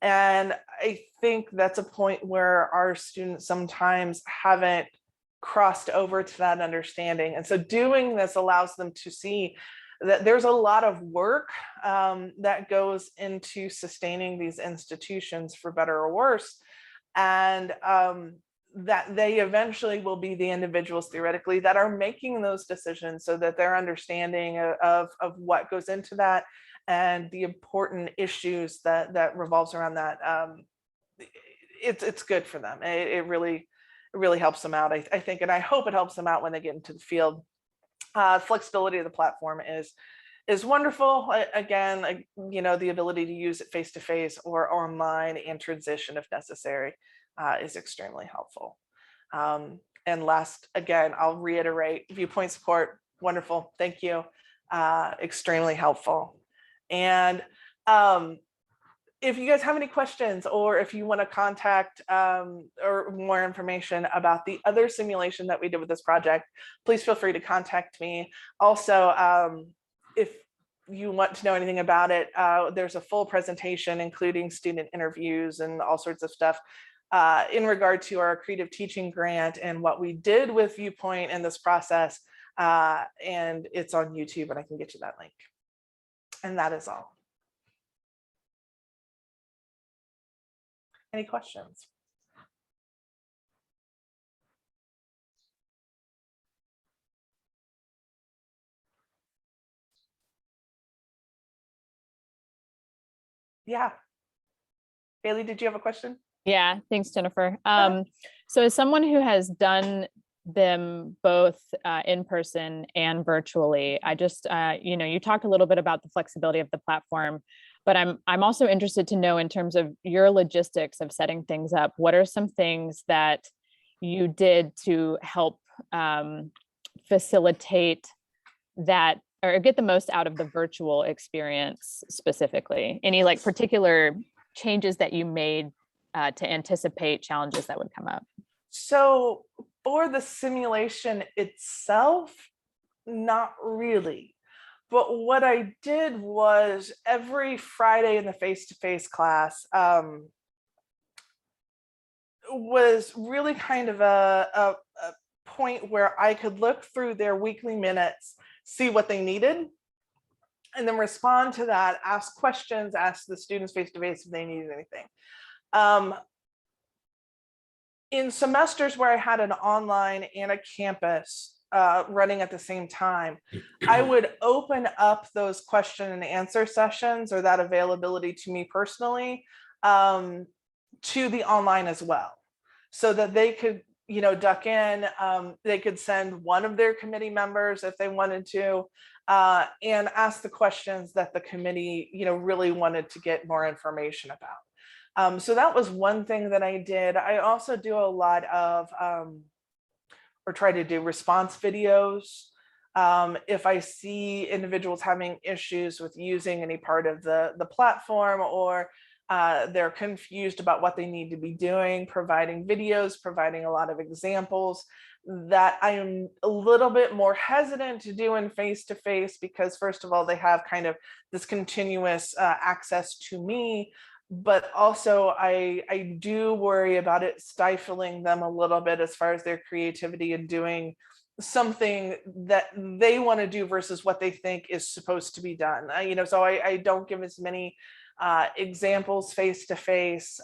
And I think that's a point where our students sometimes haven't crossed over to that understanding. And so doing this allows them to see that there's a lot of work that goes into sustaining these institutions, for better or worse. And that they eventually will be the individuals theoretically that are making those decisions, so that their understanding of what goes into that and the important issues that revolves around that, it's good for them. It really helps them out, I think, and I hope it helps them out when they get into the field. Flexibility of the platform is wonderful. Again, you know, the ability to use it face-to-face or online and transition if necessary is extremely helpful. And last, again, I'll reiterate, viewpoint support, wonderful, thank you, extremely helpful. And if you guys have any questions, or if you want to contact or more information about the other simulation that we did with this project, please feel free to contact me. Also, if you want to know anything about it, there's a full presentation, including student interviews and all sorts of stuff in regard to our creative teaching grant and what we did with Viewpoint in this process. And it's on YouTube, and I can get you that link. And that is all. Any questions? Yeah. Bailey, did you have a question? Yeah, thanks, Jennifer. So as someone who has done them both in person and virtually, I just, you know, you talked a little bit about the flexibility of the platform, but I'm also interested to know, in terms of your logistics of setting things up, what are some things that you did to help facilitate that, or get the most out of the virtual experience specifically? Any like particular changes that you made to anticipate challenges that would come up? So for the simulation itself, not really. But what I did was, every Friday in the face-to-face class was really kind of a point where I could look through their weekly minutes, see what they needed, and then respond to that, ask questions, ask the students face-to-face if they needed anything. In semesters where I had an online and a campus running at the same time, I would open up those question and answer sessions, or that availability to me personally, to the online as well, so that they could, you know, duck in. They could send one of their committee members if they wanted to, and ask the questions that the committee, you know, really wanted to get more information about. So that was one thing that I did. I also do a lot of, or try to do, response videos. If I see individuals having issues with using any part of the platform, or they're confused about what they need to be doing, providing videos, providing a lot of examples that I am a little bit more hesitant to do in face-to-face, because first of all, they have kind of this continuous access to me. but also I do worry about it stifling them a little bit as far as their creativity and doing something that they want to do versus what they think is supposed to be done. So I don't give as many examples face to face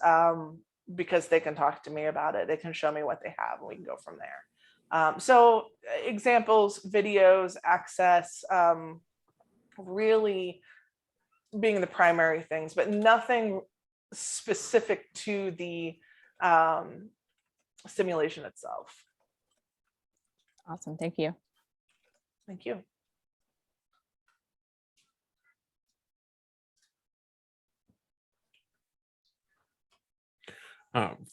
because they can talk to me about it. They can show me what they have and we can go from there. So examples, videos, access, really being the primary things, but nothing specific to the simulation itself. Awesome. Thank you. Thank you.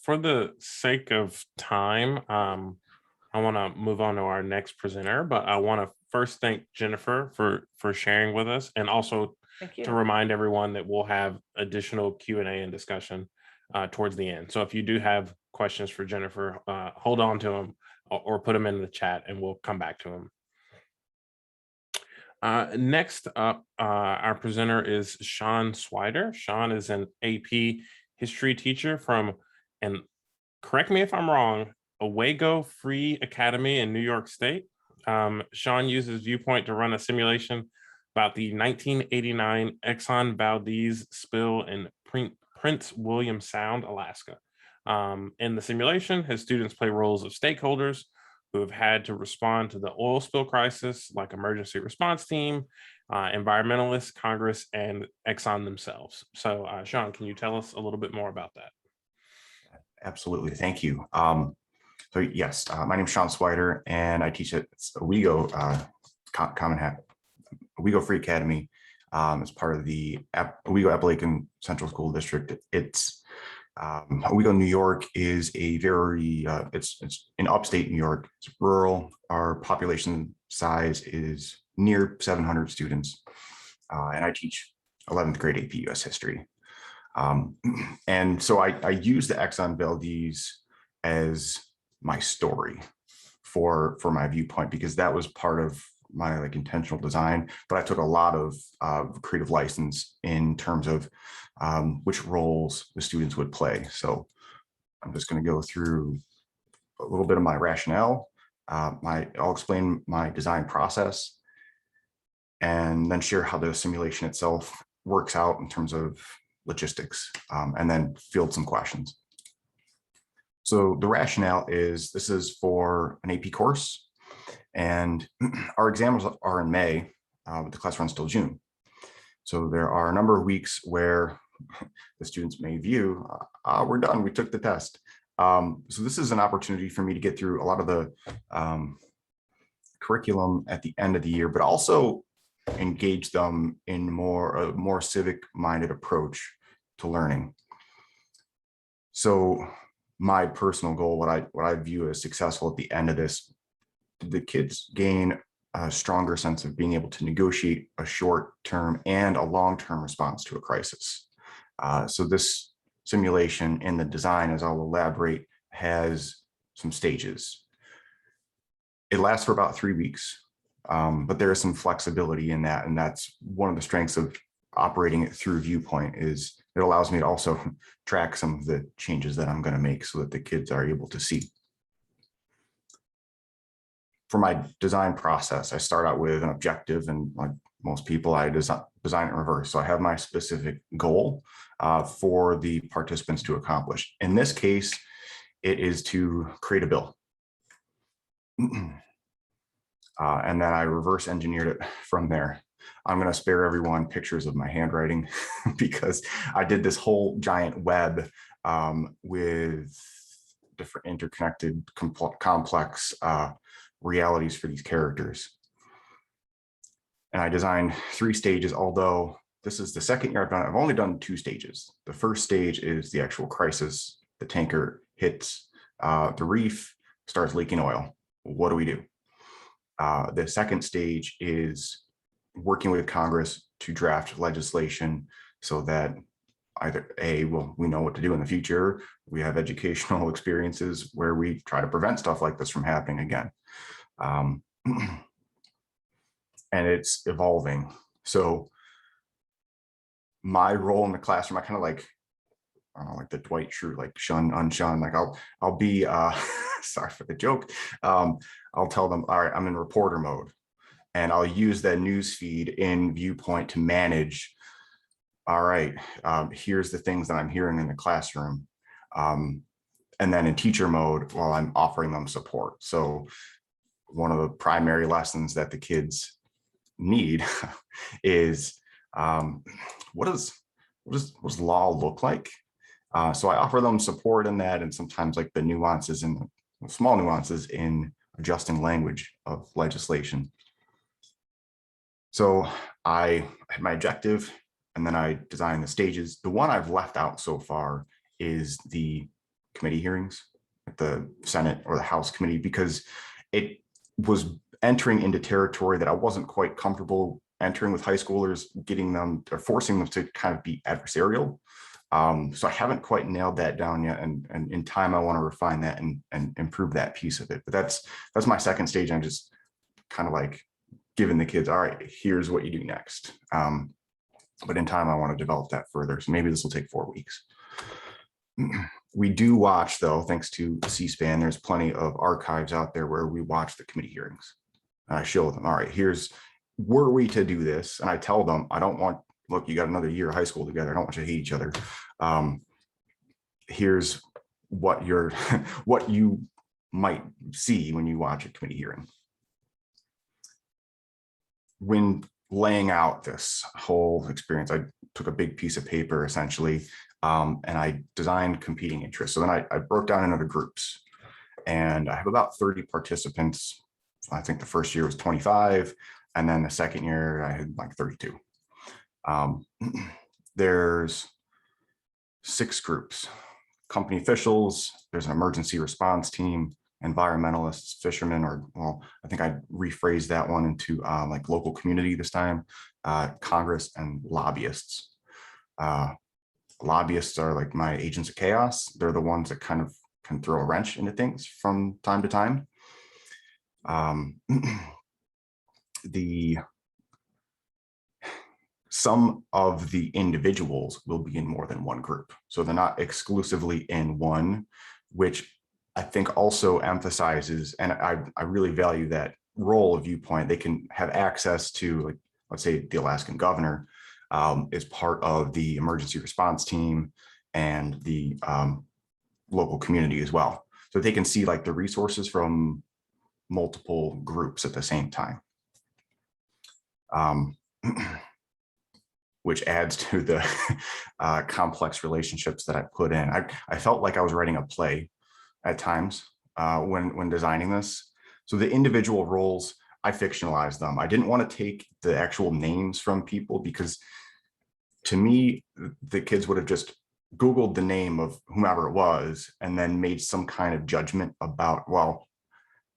For the sake of time, I want to move on to our next presenter, but I want to first thank Jennifer for sharing with us, and also Thank you. to remind everyone that we'll have additional Q&A and discussion towards the end. So if you do have questions for Jennifer, hold on to them or put them in the chat and we'll come back to them. Next up, our presenter is Sean Swider. Sean is an AP history teacher from, and correct me if I'm wrong, Owego Free Academy in New York State. Sean uses Viewpoint to run a simulation about the 1989 Exxon Valdez spill in Prince William Sound, Alaska. In the simulation, his students play roles of stakeholders who have had to respond to the oil spill crisis, like emergency response team, environmentalists, Congress, and Exxon themselves. So Sean, can you tell us a little bit more about that? Absolutely, thank you. So yes, my name is Sean Swider, and I teach at Owego Owego Free Academy as part of the Owego Appalachian Central School District. It's Owego, New York is a very, it's in upstate New York. It's rural. Our population size is near 700 students, and I teach 11th grade AP US history. And so I use the Exxon Valdez as my story for my viewpoint, because that was part of my intentional design, but I took a lot of creative license in terms of which roles the students would play. So I'm just going to go through a little bit of my rationale. I'll explain my design process and then share how the simulation itself works out in terms of logistics, and then field some questions. So the rationale is this is for an AP course, and our exams are in May, but the class runs till June. So there are a number of weeks where the students may view, we're done, we took the test. So this is an opportunity for me to get through a lot of the curriculum at the end of the year, but also engage them in a more civic-minded approach to learning. So my personal goal, what I view as successful at the end of this, the kids gain a stronger sense of being able to negotiate a short-term and a long-term response to a crisis. So this simulation in the design, as I'll elaborate, has some stages. It lasts for about 3 weeks, but there is some flexibility in that, and that's one of the strengths of operating it through Viewpoint. Is it allows me to also track some of the changes that I'm going to make so that the kids are able to see. For my design process, I start out with an objective, and like most people, I design in reverse. So I have my specific goal for the participants to accomplish. In this case, it is to create a bill. And then I reverse engineered it from there. I'm going to spare everyone pictures of my handwriting because I did this whole giant web with different interconnected, complex realities for these characters. And I designed 3 stages, although this is the second year I've done it. I've only done 2 stages. The first stage is the actual crisis. The tanker hits the reef, starts leaking oil. What do we do? The second stage is working with Congress to draft legislation so that either we know what to do in the future. We have educational experiences where we try to prevent stuff like this from happening again. And it's evolving. So my role in the classroom, I kind of I don't know, like the Dwight Schrute, like shun, unshun, like I'll be, sorry for the joke. I'll tell them, all right, I'm in reporter mode, and I'll use that news feed in Viewpoint to manage. All right, here's the things that I'm hearing in the classroom. And then in teacher mode, while I'm offering them support. So one of the primary lessons that the kids need is what does law look like? So I offer them support in that, and sometimes like the nuances and small nuances in adjusting language of legislation. So I had my objective, and then I designed the stages. The one I've left out so far is the committee hearings at the Senate or the House committee, because it was entering into territory that I wasn't quite comfortable entering with high schoolers, getting them or forcing them to kind of be adversarial. So I haven't quite nailed that down yet, and in time I want to refine that and improve that piece of it. But that's my second stage. I'm just kind of like giving the kids, all right, here's what you do next. But in time I want to develop that further. So maybe this will take 4 weeks. We do watch, though, thanks to C-SPAN, there's plenty of archives out there where we watch the committee hearings. And I show them, all right, were we to do this? And I tell them, I don't want, look, you got another year of high school together. I don't want you to hate each other. Here's what you might see when you watch a committee hearing. When laying out this whole experience, I took a big piece of paper essentially, and I designed competing interests. So then I broke down into groups, and I have about 30 participants. I think the first year was 25, and then the second year I had like 32. There's 6 groups: company officials, there's an emergency response team, environmentalists, fishermen, or, well, I think I rephrased that one into like local community this time, Congress, and lobbyists. Lobbyists are like my agents of chaos. They're the ones that kind of can throw a wrench into things from time to time. Some of the individuals will be in more than one group. So they're not exclusively in one, which I think also emphasizes, and I really value that role of Viewpoint. They can have access to, like, let's say the Alaskan governor is part of the emergency response team and the local community as well. So they can see like the resources from multiple groups at the same time. Which adds to the complex relationships that I put in. I felt like I was writing a play at times when designing this. So the individual roles, I fictionalized them. I didn't want to take the actual names from people, because to me, the kids would have just Googled the name of whomever it was and then made some kind of judgment about, well,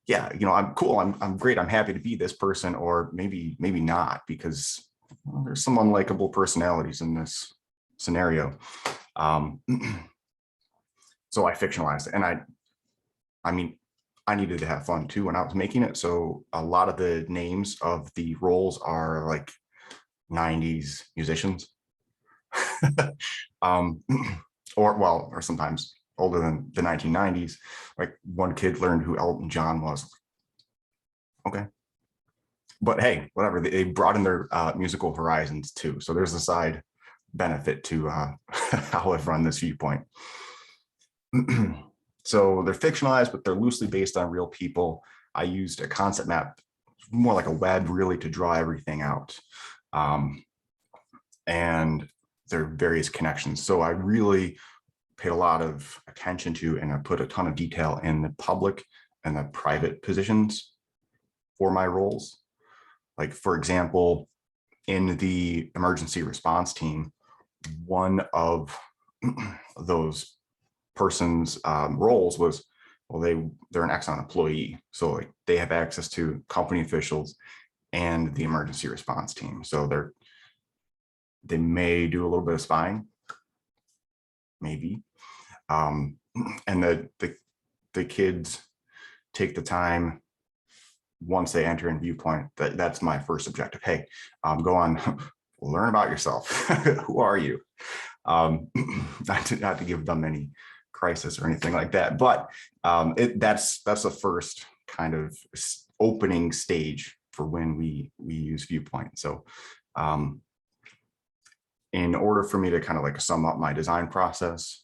yeah, you know, I'm cool, I'm great, I'm happy to be this person, or maybe not, because well, there's some unlikable personalities in this scenario. So I fictionalized it, and I mean, I needed to have fun too when I was making it. So a lot of the names of the roles are like 90s musicians, or sometimes older than the 1990s. Like one kid learned who Elton John was. Okay. But hey, whatever, they broaden their musical horizons too. So there's a side benefit to how I've run this Viewpoint. So they're fictionalized, but they're loosely based on real people. I used a concept map, more like a web, really, to draw everything out. And there are various connections. So I really paid a lot of attention to, and I put a ton of detail in the public and the private positions for my roles. Like, for example, in the emergency response team, one of those person's roles was, well, they're an Exxon employee. So like they have access to company officials and the emergency response team. So they may do a little bit of spying, maybe. And the kids take the time once they enter in Viewpoint. That's my first objective. Hey, go on, learn about yourself. Who are you? not to give them any crisis or anything like that, but that's the first kind of opening stage for when we use Viewpoint. So in order for me to kind of like sum up my design process,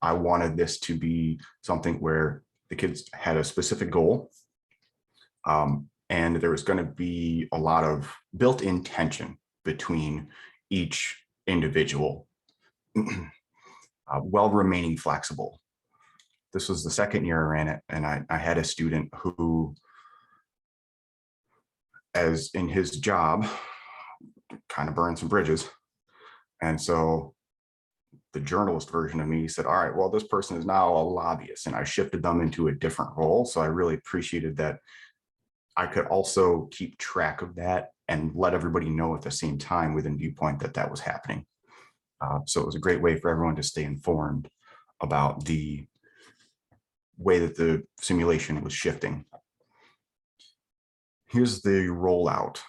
I wanted this to be something where the kids had a specific goal, and there was going to be a lot of built-in tension between each individual while remaining flexible. This was the second year I ran it, and I had a student who, as in his job, kind of burned some bridges. And so the journalist version of me said, all right, well, this person is now a lobbyist, and I shifted them into a different role. So I really appreciated that I could also keep track of that and let everybody know at the same time within Viewpoint that that was happening. So it was a great way for everyone to stay informed about the way that the simulation was shifting. Here's the rollout.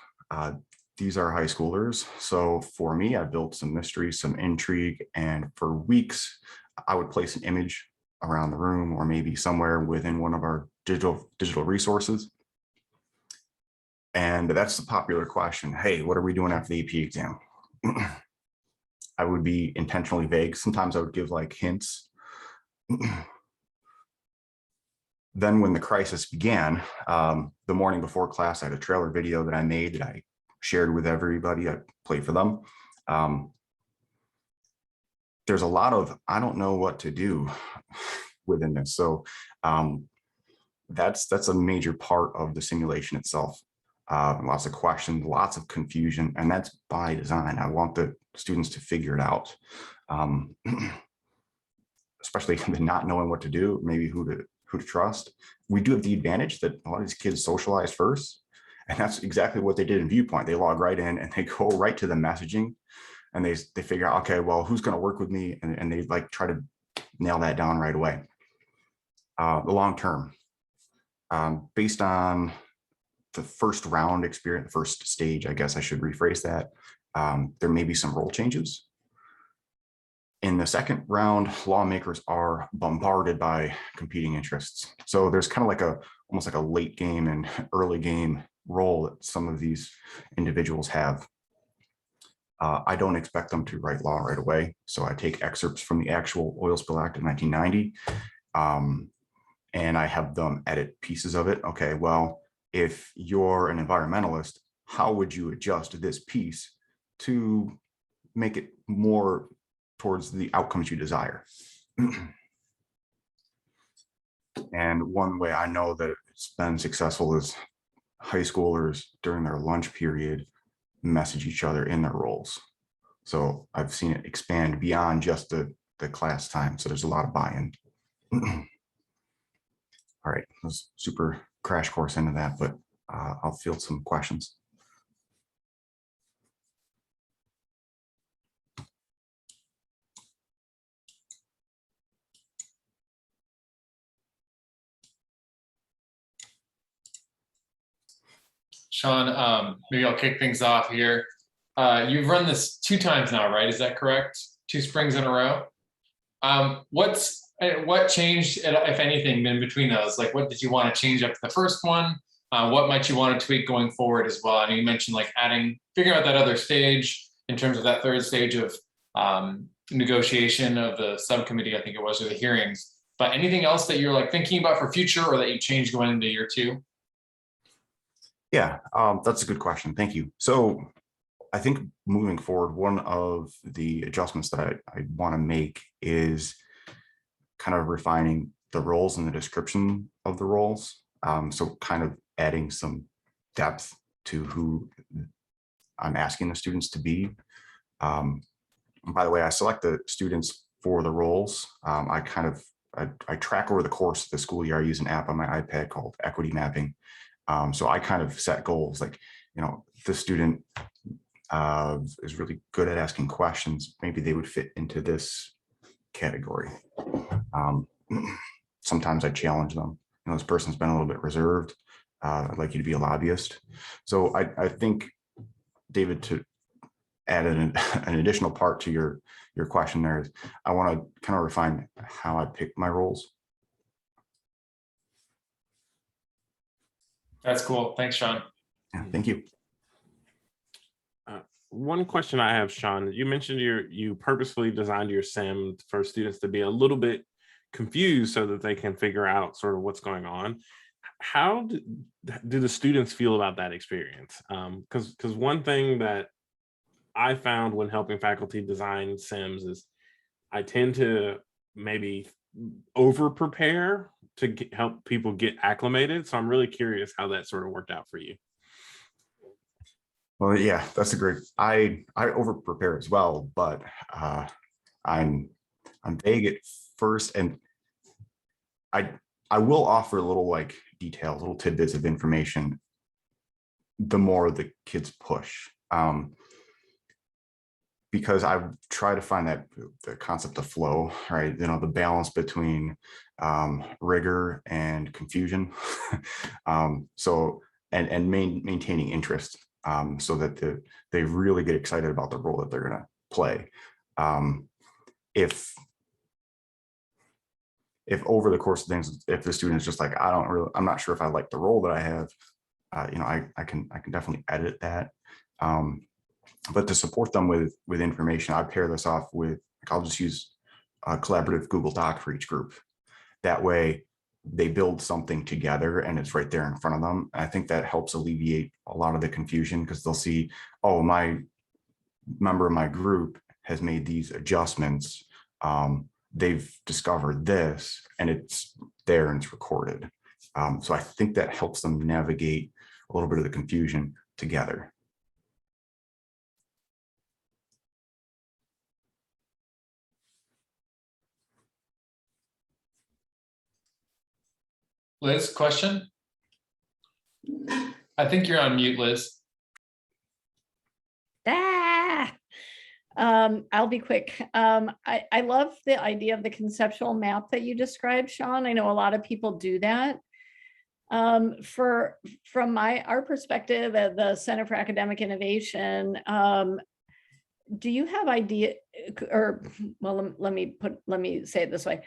These are high schoolers. So for me, I built some mystery, some intrigue, and for weeks, I would place an image around the room or maybe somewhere within one of our digital resources. And that's the popular question. Hey, what are we doing after the AP exam? I would be intentionally vague. Sometimes I would give like hints. Then when the crisis began, the morning before class, I had a trailer video that I made that I shared with everybody. I played for them. There's a lot of, I don't know what to do within this. So that's a major part of the simulation itself. Lots of questions, lots of confusion, and that's by design. I want the students to figure it out, especially not knowing what to do, maybe who to trust. We do have the advantage that a lot of these kids socialize first, and that's exactly what they did in Viewpoint. They log right in and they go right to the messaging, and they figure out, okay, well, who's going to work with me, and they like try to nail that down right away. The long term, based on the first round experience, the first stage, I guess I should rephrase that. There may be some role changes. In the second round, lawmakers are bombarded by competing interests. So there's kind of like almost like a late game and early game role that some of these individuals have. I don't expect them to write law right away. So I take excerpts from the actual Oil Spill Act of 1990, and I have them edit pieces of it. Okay, well, if you're an environmentalist, how would you adjust this piece to make it more towards the outcomes you desire? And one way I know that it's been successful is high schoolers during their lunch period message each other in their roles. So I've seen it expand beyond just the class time. So there's a lot of buy-in. All right, that was super crash course into that, but I'll field some questions. Sean, maybe I'll kick things off here. You've run this 2 times now, right? Is that correct? 2 springs in a row. What changed, if anything, in between those? Like, what did you want to change up to the first one? What might you want to tweak going forward as well? I know you mentioned like figuring out that other stage in terms of that third stage of negotiation of the subcommittee, I think it was, or the hearings. But anything else that you're like thinking about for future, or that you changed going into year 2? Yeah, that's a good question. Thank you. So I think moving forward, one of the adjustments that I want to make is kind of refining the roles and the description of the roles. So kind of adding some depth to who I'm asking the students to be. By the way, I select the students for the roles. I track over the course of the school year. I use an app on my iPad called Equity Mapping. So I kind of set goals like, this student is really good at asking questions. Maybe they would fit into this category. Sometimes I challenge them. This person's been a little bit reserved. I'd like you to be a lobbyist. So I think, David, add an additional part to your question there is I want to kind of refine how I pick my roles. That's cool. Thanks, Sean. Yeah, thank you. One question I have, Sean, you mentioned you purposefully designed your sim for students to be a little bit confused so that they can figure out sort of what's going on. How do the students feel about that experience? Because one thing that I found when helping faculty design sims is I tend to maybe over prepare to help people get acclimated. So I'm really curious how that sort of worked out for you. Well, yeah, that's a great. I over prepare as well, but I'm vague at first, and I will offer a little like details, little tidbits of information the more the kids push. Because I try to find that the concept of flow, right? You know, the balance between rigor and confusion. So and maintaining interest, so that they really get excited about the role that they're going to play. If over the course of things, if the student is just like, I'm not sure if I like the role that I have, you know, I can definitely edit that. But to support them with information, I pair this off with, like, I'll just use a collaborative Google Doc for each group. That way they build something together and it's right there in front of them. I think that helps alleviate a lot of the confusion, because they'll see, oh, my member of my group has made these adjustments. They've discovered this, and it's there and it's recorded. So I think that helps them navigate a little bit of the confusion together. Liz, question? I think you're on mute, Liz. I'll be quick. I love the idea of the conceptual map that you described, Sean. I know a lot of people do that. From our perspective at the Center for Academic Innovation, do you have idea, or well, let me say it this way.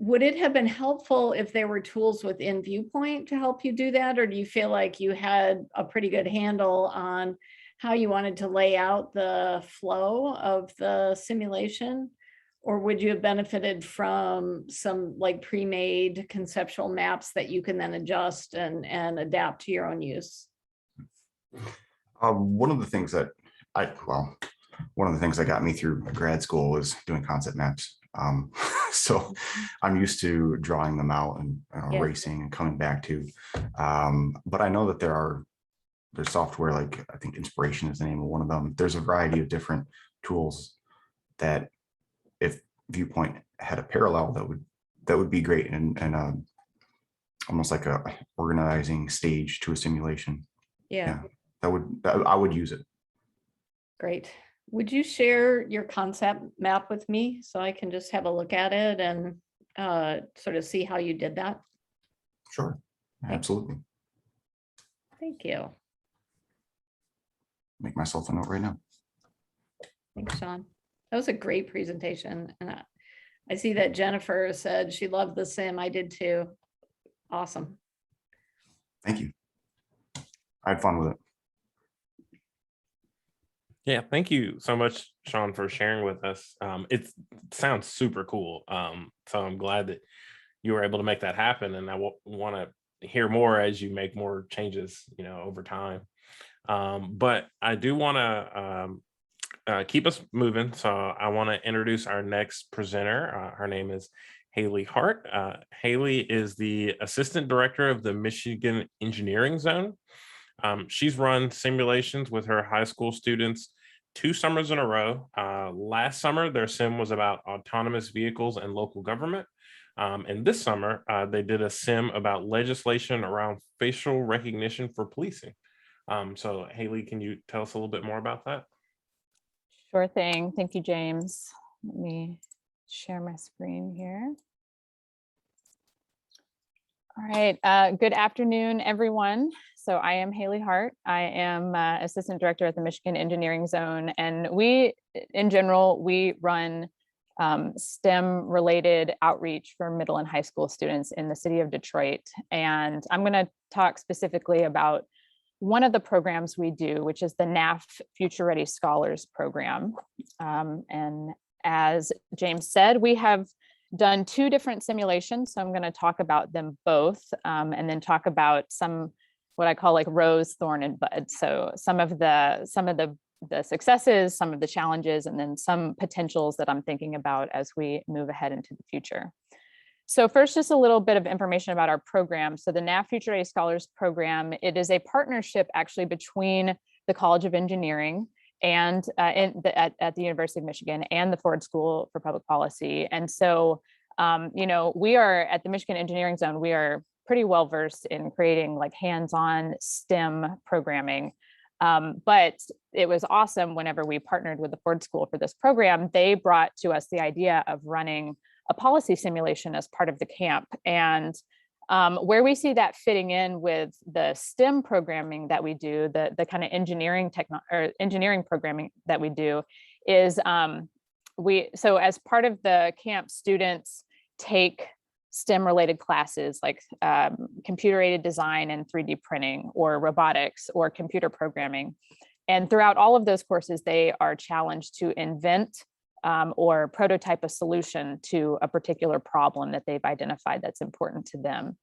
Would it have been helpful if there were tools within ViewPoint to help you do that? Or do you feel like you had a pretty good handle on how you wanted to lay out the flow of the simulation? Or would you have benefited from some like pre-made conceptual maps that you can then adjust and adapt to your own use? One of the things that got me through grad school was doing concept maps. So I'm used to drawing them out and erasing and coming back to. But I know that there's software, like I think Inspiration is the name of one of them. There's a variety of different tools that, if ViewPoint had a parallel, that would be great, and almost like a organizing stage to a simulation. Yeah. I would use it. Great. Would you share your concept map with me so I can just have a look at it and sort of see how you did that? Sure. Absolutely. Thank you. Make myself a note right now. Thanks, Sean. That was a great presentation. And I see that Jennifer said she loved the sim. I did too. Awesome. Thank you. I had fun with it. Yeah, thank you so much, Sean, for sharing with us. It sounds super cool. So I'm glad that you were able to make that happen, and I want to hear more as you make more changes, you know, over time. But I do want to keep us moving. So I want to introduce our next presenter. Her name is Haley Hart. Haley is the Assistant Director of the Michigan Engineering Zone. She's run simulations with her high school students 2 summers in a row. Last summer, their sim was about autonomous vehicles and local government. And this summer, they did a sim about legislation around facial recognition for policing. So Haley, can you tell us a little bit more about that? Sure thing. Thank you, James. Let me share my screen here. All right, good afternoon, everyone. So I am Haley Hart. I am Assistant Director at the Michigan Engineering Zone, and we, in general, we run STEM-related outreach for middle and high school students in the city of Detroit. And I'm going to talk specifically about one of the programs we do, which is the NAF Future Ready Scholars Program. And as James said, we have done two different simulations. So I'm going to talk about them both, and then talk about some, what I call like rose, thorn, and bud. So some of the successes, some of the challenges, and then some potentials that I'm thinking about as we move ahead into the future. So first, just a little bit of information about our program. So the NAF Future Ready Scholars Program, it is a partnership actually between the College of Engineering and at the University of Michigan and the Ford School for Public Policy. And so, you know, we are at the Michigan Engineering Zone, we are pretty well versed in creating like hands-on STEM programming. But it was awesome whenever we partnered with the Ford School for this program. They brought to us the idea of running a policy simulation as part of the camp. And where we see that fitting in with the STEM programming that we do, the kind of engineering programming that we do is so as part of the camp, students take STEM related classes like computer aided design and 3D printing or robotics or computer programming. And throughout all of those courses, they are challenged to invent or prototype a solution to a particular problem that they've identified that's important to them.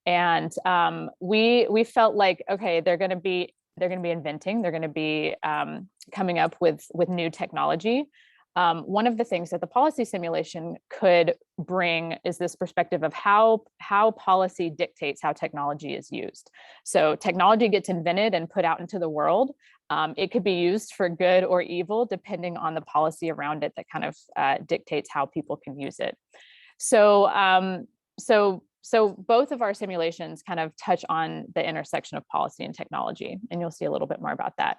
And we felt like, okay, they're going to be inventing, they're going to be coming up with new technology. One of the things that the policy simulation could bring is this perspective of how policy dictates how technology is used. So technology gets invented and put out into the world. It could be used for good or evil, depending on the policy around it that kind of dictates how people can use it. So, so both of our simulations kind of touch on the intersection of policy and technology, and you'll see a little bit more about that.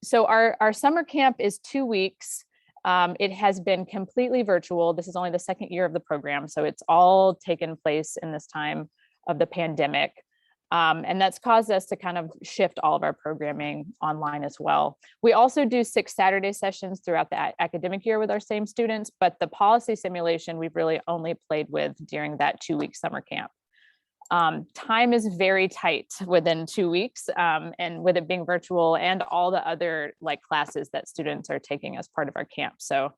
So our summer camp is 2 weeks. It has been completely virtual. This is only the second year of the program, so it's all taken place in this time of the pandemic. And that's caused us to kind of shift all of our programming online as well. We also do 6 Saturday sessions throughout the academic year with our same students, but the policy simulation we've really only played with during that 2-week summer camp. Time is very tight within 2 weeks, and with it being virtual and all the other like classes that students are taking as part of our camp. So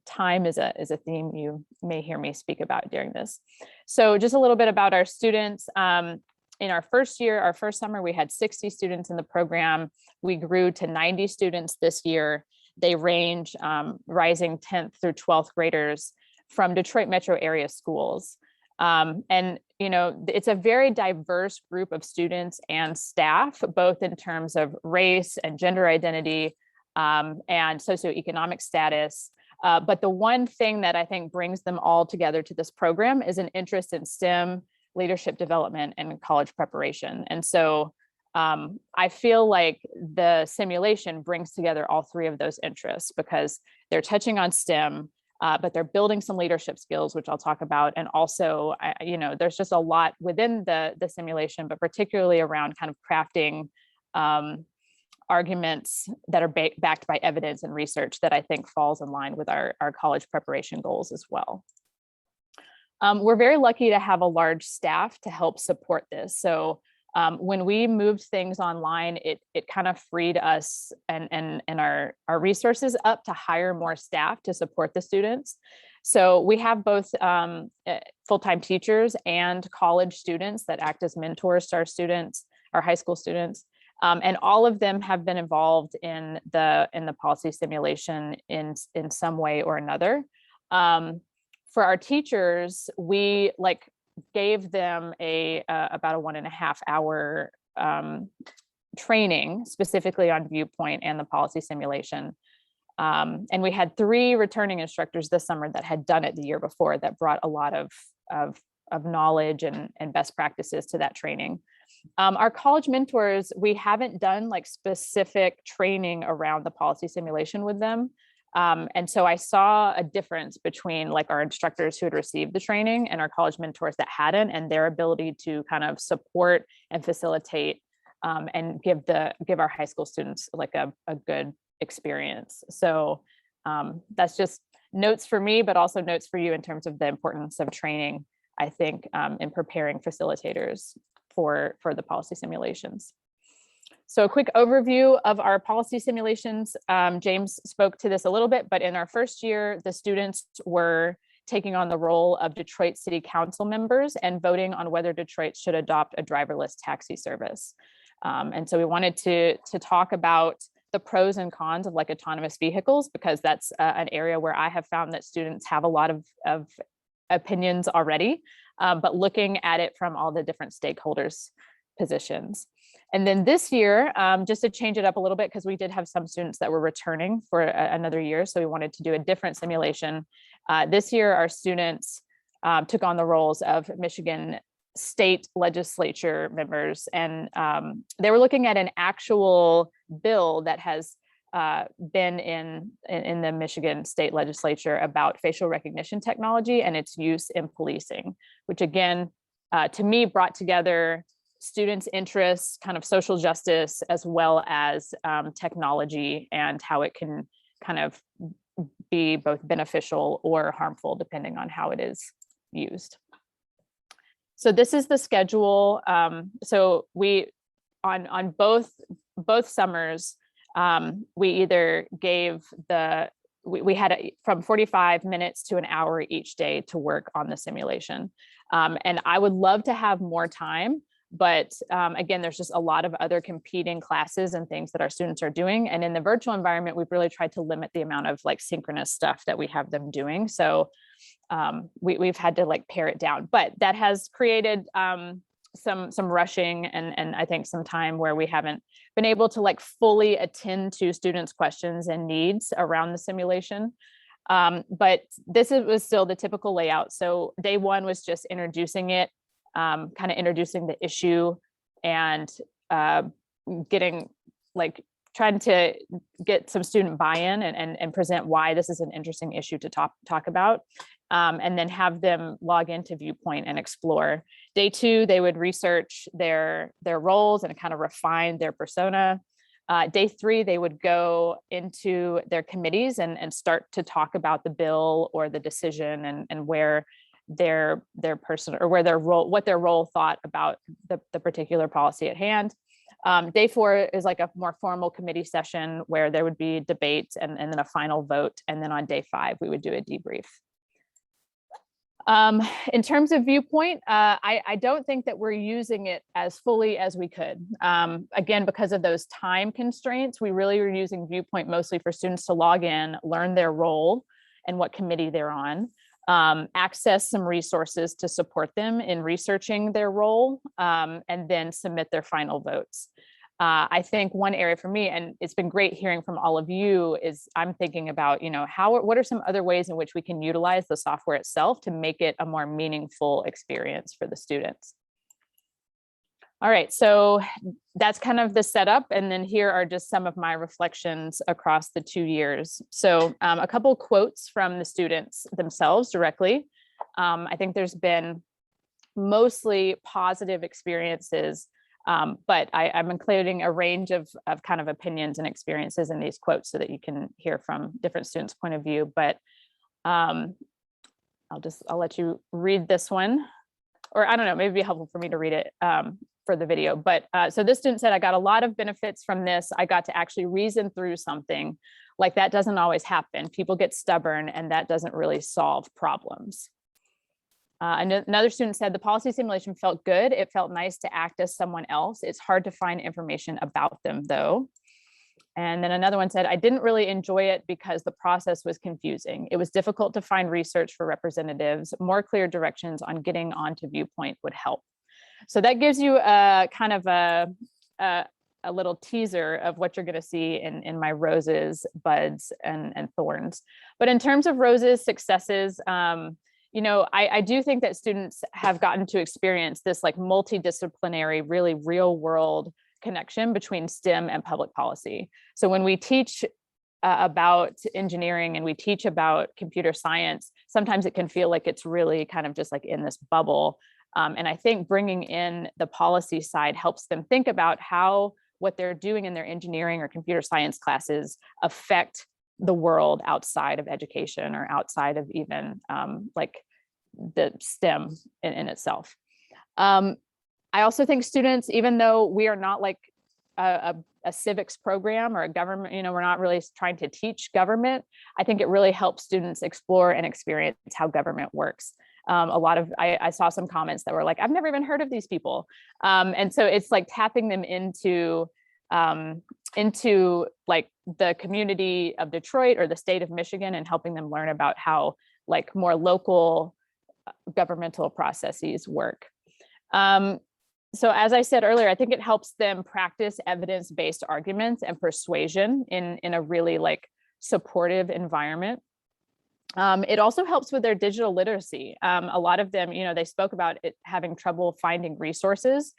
time is a theme you may hear me speak about during this. So just a little bit about our students. In our first year, our first summer, we had 60 students in the program. We grew to 90 students this year. They range rising 10th through 12th graders from Detroit metro area schools. And, you know, it's a very diverse group of students and staff, both in terms of race and gender identity and socioeconomic status. But the one thing that I think brings them all together to this program is an interest in STEM, leadership development, and college preparation. And so I feel like the simulation brings together all 3 of those interests because they're touching on STEM, but they're building some leadership skills, which I'll talk about. And also, you know, there's just a lot within the simulation, but particularly around kind of crafting arguments that are backed by evidence and research that I think falls in line with our college preparation goals as well. We're very lucky to have a large staff to help support this. So when we moved things online, it kind of freed us and our resources up to hire more staff to support the students. So we have both full-time teachers and college students that act as mentors to our students, our high school students. And all of them have been involved in the policy simulation in some way or another. For our teachers, we gave them about a 1.5 hour training specifically on ViewPoint and the policy simulation. And we had 3 returning instructors this summer that had done it the year before that brought a lot of knowledge and best practices to that training. Our college mentors, we haven't done like specific training around the policy simulation with them. And so I saw a difference between like our instructors who had received the training and our college mentors that hadn't, and their ability to kind of support and facilitate and give our high school students like a good experience. So that's just notes for me, but also notes for you in terms of the importance of training, I think, in preparing facilitators for the policy simulations. So a quick overview of our policy simulations. James spoke to this a little bit, but in our first year, the students were taking on the role of Detroit City Council members and voting on whether Detroit should adopt a driverless taxi service. And so we wanted to talk about the pros and cons of like autonomous vehicles, because that's an area where I have found that students have a lot of opinions already, but looking at it from all the different stakeholders' positions. And then this year, just to change it up a little bit, because we did have some students that were returning for another year, so we wanted to do a different simulation. This year, our students took on the roles of Michigan state legislature members, and they were looking at an actual bill that has been in the Michigan state legislature about facial recognition technology and its use in policing, which again, to me, brought together students' interests, kind of social justice, as well as technology and how it can kind of be both beneficial or harmful depending on how it is used. So this is the schedule. So we, on both summers, we either gave we had from 45 minutes to an hour each day to work on the simulation. And I would love to have more time, but again, there's just a lot of other competing classes and things that our students are doing. And in the virtual environment, we've really tried to limit the amount of like synchronous stuff that we have them doing. So we've had to like pare it down, but that has created some rushing and I think some time where we haven't been able to like fully attend to students' questions and needs around the simulation. But this was still the typical layout. So day one was just introducing it, kind of introducing the issue and getting like trying to get some student buy-in and present why this is an interesting issue to talk about, and then have them log into ViewPoint and explore. Day two, they would research their roles and kind of refine their persona. Day three, they would go into their committees and start to talk about the bill or the decision and where their person or where their role, what their role thought about the particular policy at hand. Day four is like a more formal committee session where there would be debates and then a final vote. And then on day five, we would do a debrief. In terms of ViewPoint, I don't think that we're using it as fully as we could. Again, because of those time constraints, we really were using ViewPoint mostly for students to log in, learn their role and what committee they're on, access some resources to support them in researching their role, and then submit their final votes. I think one area for me, and it's been great hearing from all of you, is I'm thinking about, what are some other ways in which we can utilize the software itself to make it a more meaningful experience for the students. All right, so that's kind of the setup. And then here are just some of my reflections across the 2 years. So a couple quotes from the students themselves directly. I think there's been mostly positive experiences, but I'm including a range of kind of opinions and experiences in these quotes so that you can hear from different students' point of view. But I'll let you read this one, or I don't know, maybe it'd be helpful for me to read it for the video. But so this student said, I got a lot of benefits from this. I got to actually reason through something. Like that doesn't always happen. People get stubborn and that doesn't really solve problems. Another student said the policy simulation felt good. It felt nice to act as someone else. It's hard to find information about them though. And then another one said, I didn't really enjoy it because the process was confusing. It was difficult to find research for representatives. More clear directions on getting onto ViewPoint would help. So that gives you a kind of a little teaser of what you're going to see in my roses, buds, and thorns. But in terms of roses, successes, I do think that students have gotten to experience this like multidisciplinary, really real world connection between STEM and public policy. So when we teach about engineering and we teach about computer science, sometimes it can feel like it's really kind of just like in this bubble. And I think bringing in the policy side helps them think about how what they're doing in their engineering or computer science classes affect the world outside of education or outside of even like the STEM in itself. I also think students, even though we are not like a civics program or a government, we're not really trying to teach government, I think it really helps students explore and experience how government works. I saw some comments that were like, I've never even heard of these people. And so it's like tapping them into like the community of Detroit or the state of Michigan and helping them learn about how like more local governmental processes work. So as I said earlier, I think it helps them practice evidence-based arguments and persuasion in a really like supportive environment. It also helps with their digital literacy. A lot of them, they spoke about it having trouble finding resources.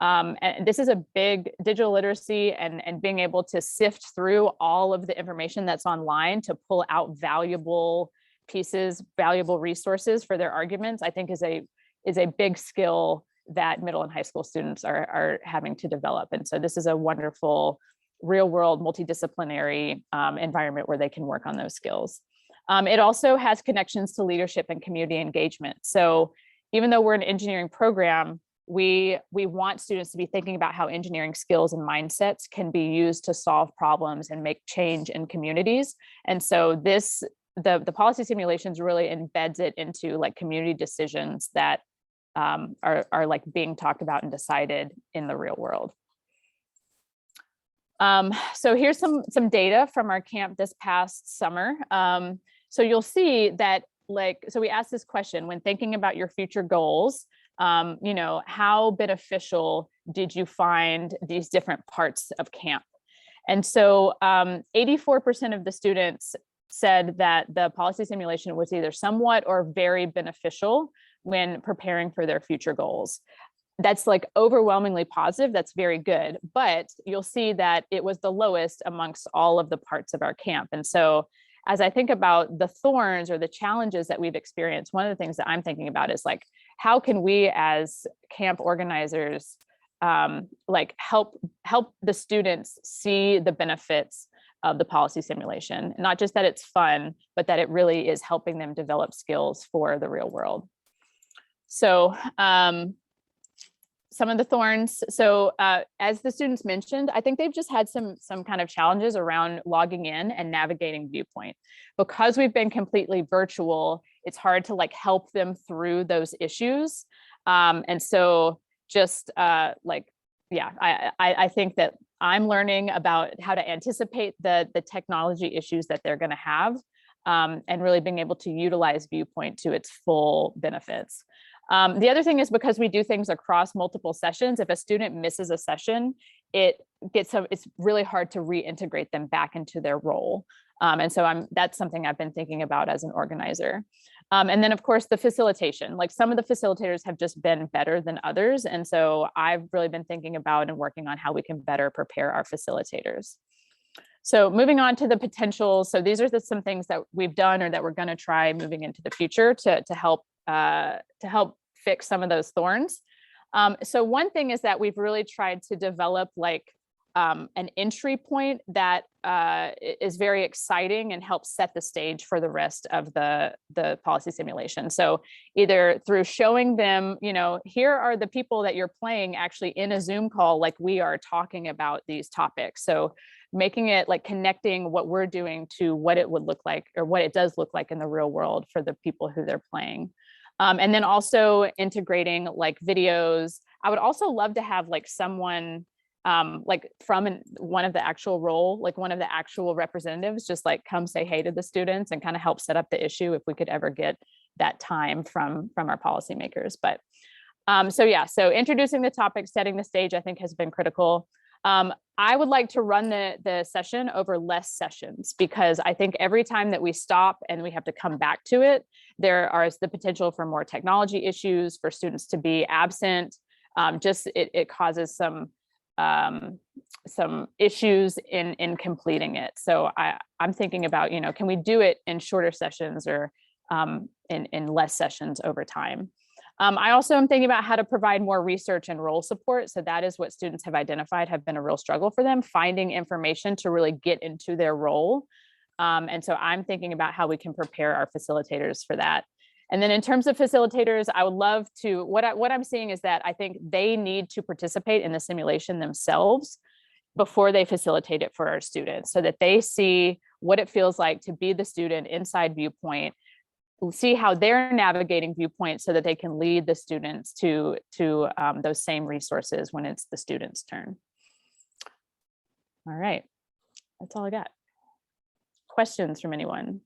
And this is a big digital literacy and being able to sift through all of the information that's online to pull out valuable pieces, valuable resources for their arguments, I think is a big skill that middle and high school students are having to develop. And so this is a wonderful real world multidisciplinary environment where they can work on those skills. It also has connections to leadership and community engagement. So even though we're an engineering program, we want students to be thinking about how engineering skills and mindsets can be used to solve problems and make change in communities. And so the policy simulations really embeds it into like community decisions that are like being talked about and decided in the real world. So here's some data from our camp this past summer. So you'll see that so we asked this question, when thinking about your future goals, how beneficial did you find these different parts of camp? And so 84% of the students said that the policy simulation was either somewhat or very beneficial when preparing for their future goals. That's like overwhelmingly positive. That's very good. But you'll see that it was the lowest amongst all of the parts of our camp. And so as I think about the thorns or the challenges that we've experienced, one of the things that I'm thinking about is like, how can we as camp organizers like help the students see the benefits of the policy simulation? Not just that it's fun, but that it really is helping them develop skills for the real world. So some of the thorns. So as the students mentioned, I think they've just had some kind of challenges around logging in and navigating ViewPoint. Because we've been completely virtual, it's hard to like help them through those issues. And so just I think that I'm learning about how to anticipate the technology issues that they're going to have and really being able to utilize ViewPoint to its full benefits. The other thing is because we do things across multiple sessions, if a student misses a session, it's really hard to reintegrate them back into their role. And so that's something I've been thinking about as an organizer. And then of course the facilitation, like some of the facilitators have just been better than others. And so I've really been thinking about and working on how we can better prepare our facilitators. So moving on to the potentials. So these are some things that we've done or that we're going to try moving into the future to help fix some of those thorns. So one thing is that we've really tried to develop like an entry point that is very exciting and helps set the stage for the rest of the policy simulation. So either through showing them, here are the people that you're playing actually in a Zoom call, like we are talking about these topics. So making it like connecting what we're doing to what it would look like or what it does look like in the real world for the people who they're playing. And then also integrating like videos. I would also love to have like someone like from one of the actual role, like one of the actual representatives, just like come say hey to the students and kind of help set up the issue if we could ever get that time from our policymakers. But so introducing the topic, setting the stage, I think has been critical. I would like to run the session over less sessions because I think every time that we stop and we have to come back to it, there is the potential for more technology issues, for students to be absent. It causes some some issues in completing it. So I'm thinking about, can we do it in shorter sessions or in less sessions over time? I also am thinking about how to provide more research and role support. So that is what students have identified have been a real struggle for them, finding information to really get into their role. And so I'm thinking about how we can prepare our facilitators for that. And then in terms of facilitators, I would love to, what I'm seeing is that I think they need to participate in the simulation themselves before they facilitate it for our students, so that they see what it feels like to be the student inside Viewpoint, see how they're navigating Viewpoint so that they can lead the students to those same resources when it's the student's turn. All right, that's all I got. Questions from anyone?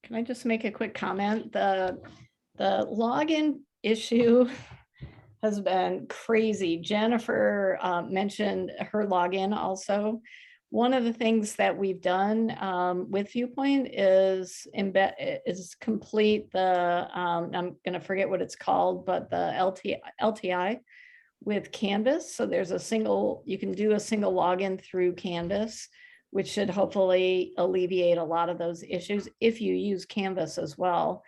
Can I just make a quick comment? The login issue has been crazy. Jennifer mentioned her login also. One of the things that we've done with Viewpoint is complete the, I'm going to forget what it's called, but the LTI with Canvas. So there's you can do a single login through Canvas, which should hopefully alleviate a lot of those issues if you use Canvas as well.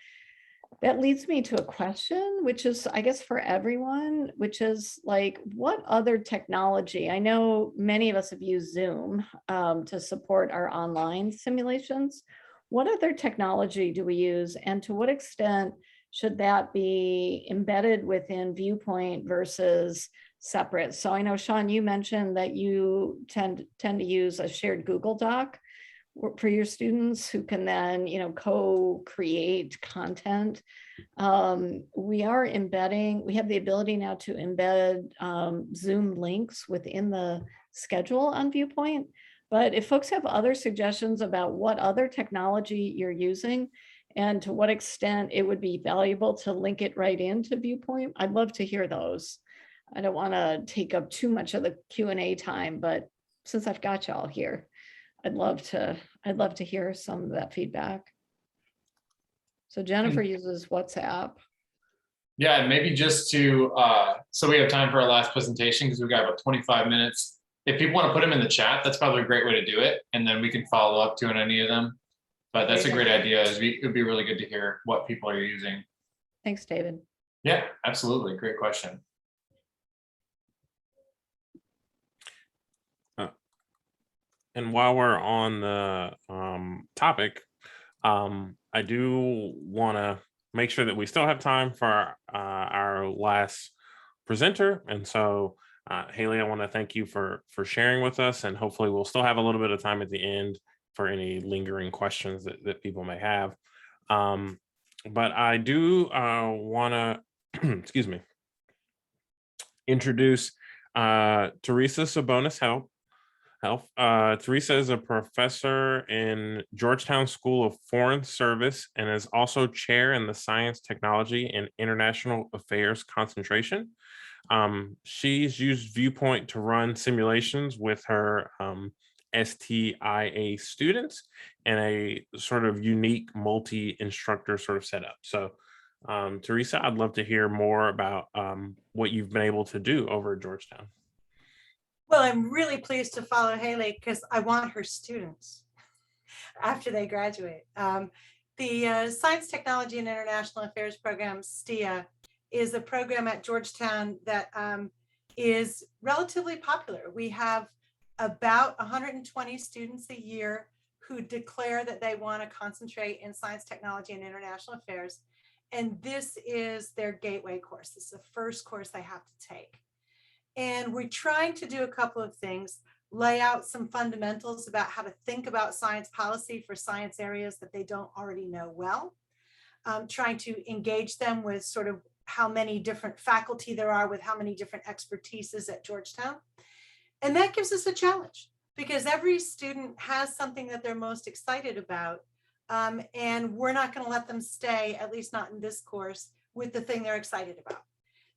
That leads me to a question, which is, I guess, for everyone, which is like, what other technology? I know many of us have used Zoom to support our online simulations. What other technology do we use, and to what extent should that be embedded within Viewpoint versus separate? So I know, Sean, you mentioned that you tend to use a shared Google Doc for your students who can then, co-create content. We are embedding, we have the ability now to embed Zoom links within the schedule on Viewpoint. But if folks have other suggestions about what other technology you're using and to what extent it would be valuable to link it right into Viewpoint, I'd love to hear those. I don't want to take up too much of the Q&A time, but since I've got y'all here, I'd love to hear some of that feedback. So Jennifer uses WhatsApp. Yeah, and maybe just to, so we have time for our last presentation because we've got about 25 minutes. If people want to put them in the chat, that's probably a great way to do it. And then we can follow up to any of them. But that's a great idea. It would be really good to hear what people are using. Thanks, David. Yeah, absolutely. Great question. And while we're on the topic, I do want to make sure that we still have time for our last presenter. And so, Haley, I want to thank you for sharing with us, and hopefully we'll still have a little bit of time at the end for any lingering questions that people may have. But I do want to, excuse me, introduce Teresa Sabonis-Help. Teresa is a professor in Georgetown School of Foreign Service and is also chair in the Science, Technology, and International Affairs concentration. She's used Viewpoint to run simulations with her STIA students in a sort of unique multi-instructor sort of setup. So Teresa, I'd love to hear more about what you've been able to do over at Georgetown. Well, I'm really pleased to follow Haley because I want her students after they graduate. The Science, Technology, and International Affairs program, STIA, is a program at Georgetown that is relatively popular. We have about 120 students a year who declare that they want to concentrate in science, technology, and international affairs. And this is their gateway course. This is the first course they have to take. And we're trying to do a couple of things, lay out some fundamentals about how to think about science policy for science areas that they don't already know well, trying to engage them with sort of how many different faculty there are with how many different expertises at Georgetown. And that gives us a challenge because every student has something that they're most excited about. And we're not going to let them stay, at least not in this course, with the thing they're excited about.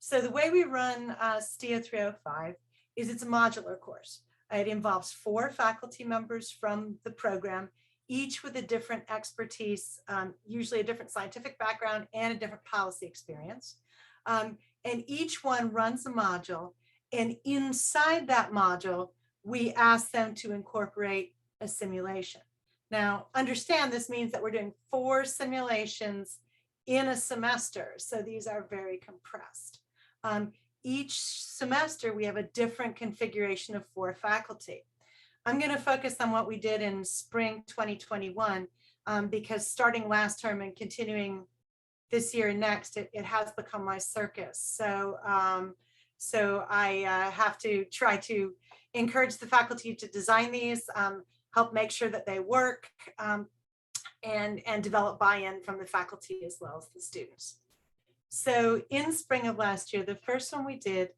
So the way we run STIA 305 is it's a modular course. It involves 4 faculty members from the program, each with a different expertise, usually a different scientific background and a different policy experience. And each one runs a module. And inside that module, we ask them to incorporate a simulation. Now, understand this means that we're doing 4 simulations in a semester. So these are very compressed. Each semester, we have a different configuration of 4 faculty. I'm going to focus on what we did in spring 2021, because starting last term and continuing this year and next, it has become my circus. So, I have to try to encourage the faculty to design these, help make sure that they work, and develop buy-in from the faculty as well as the students. So in spring of last year, the first one we did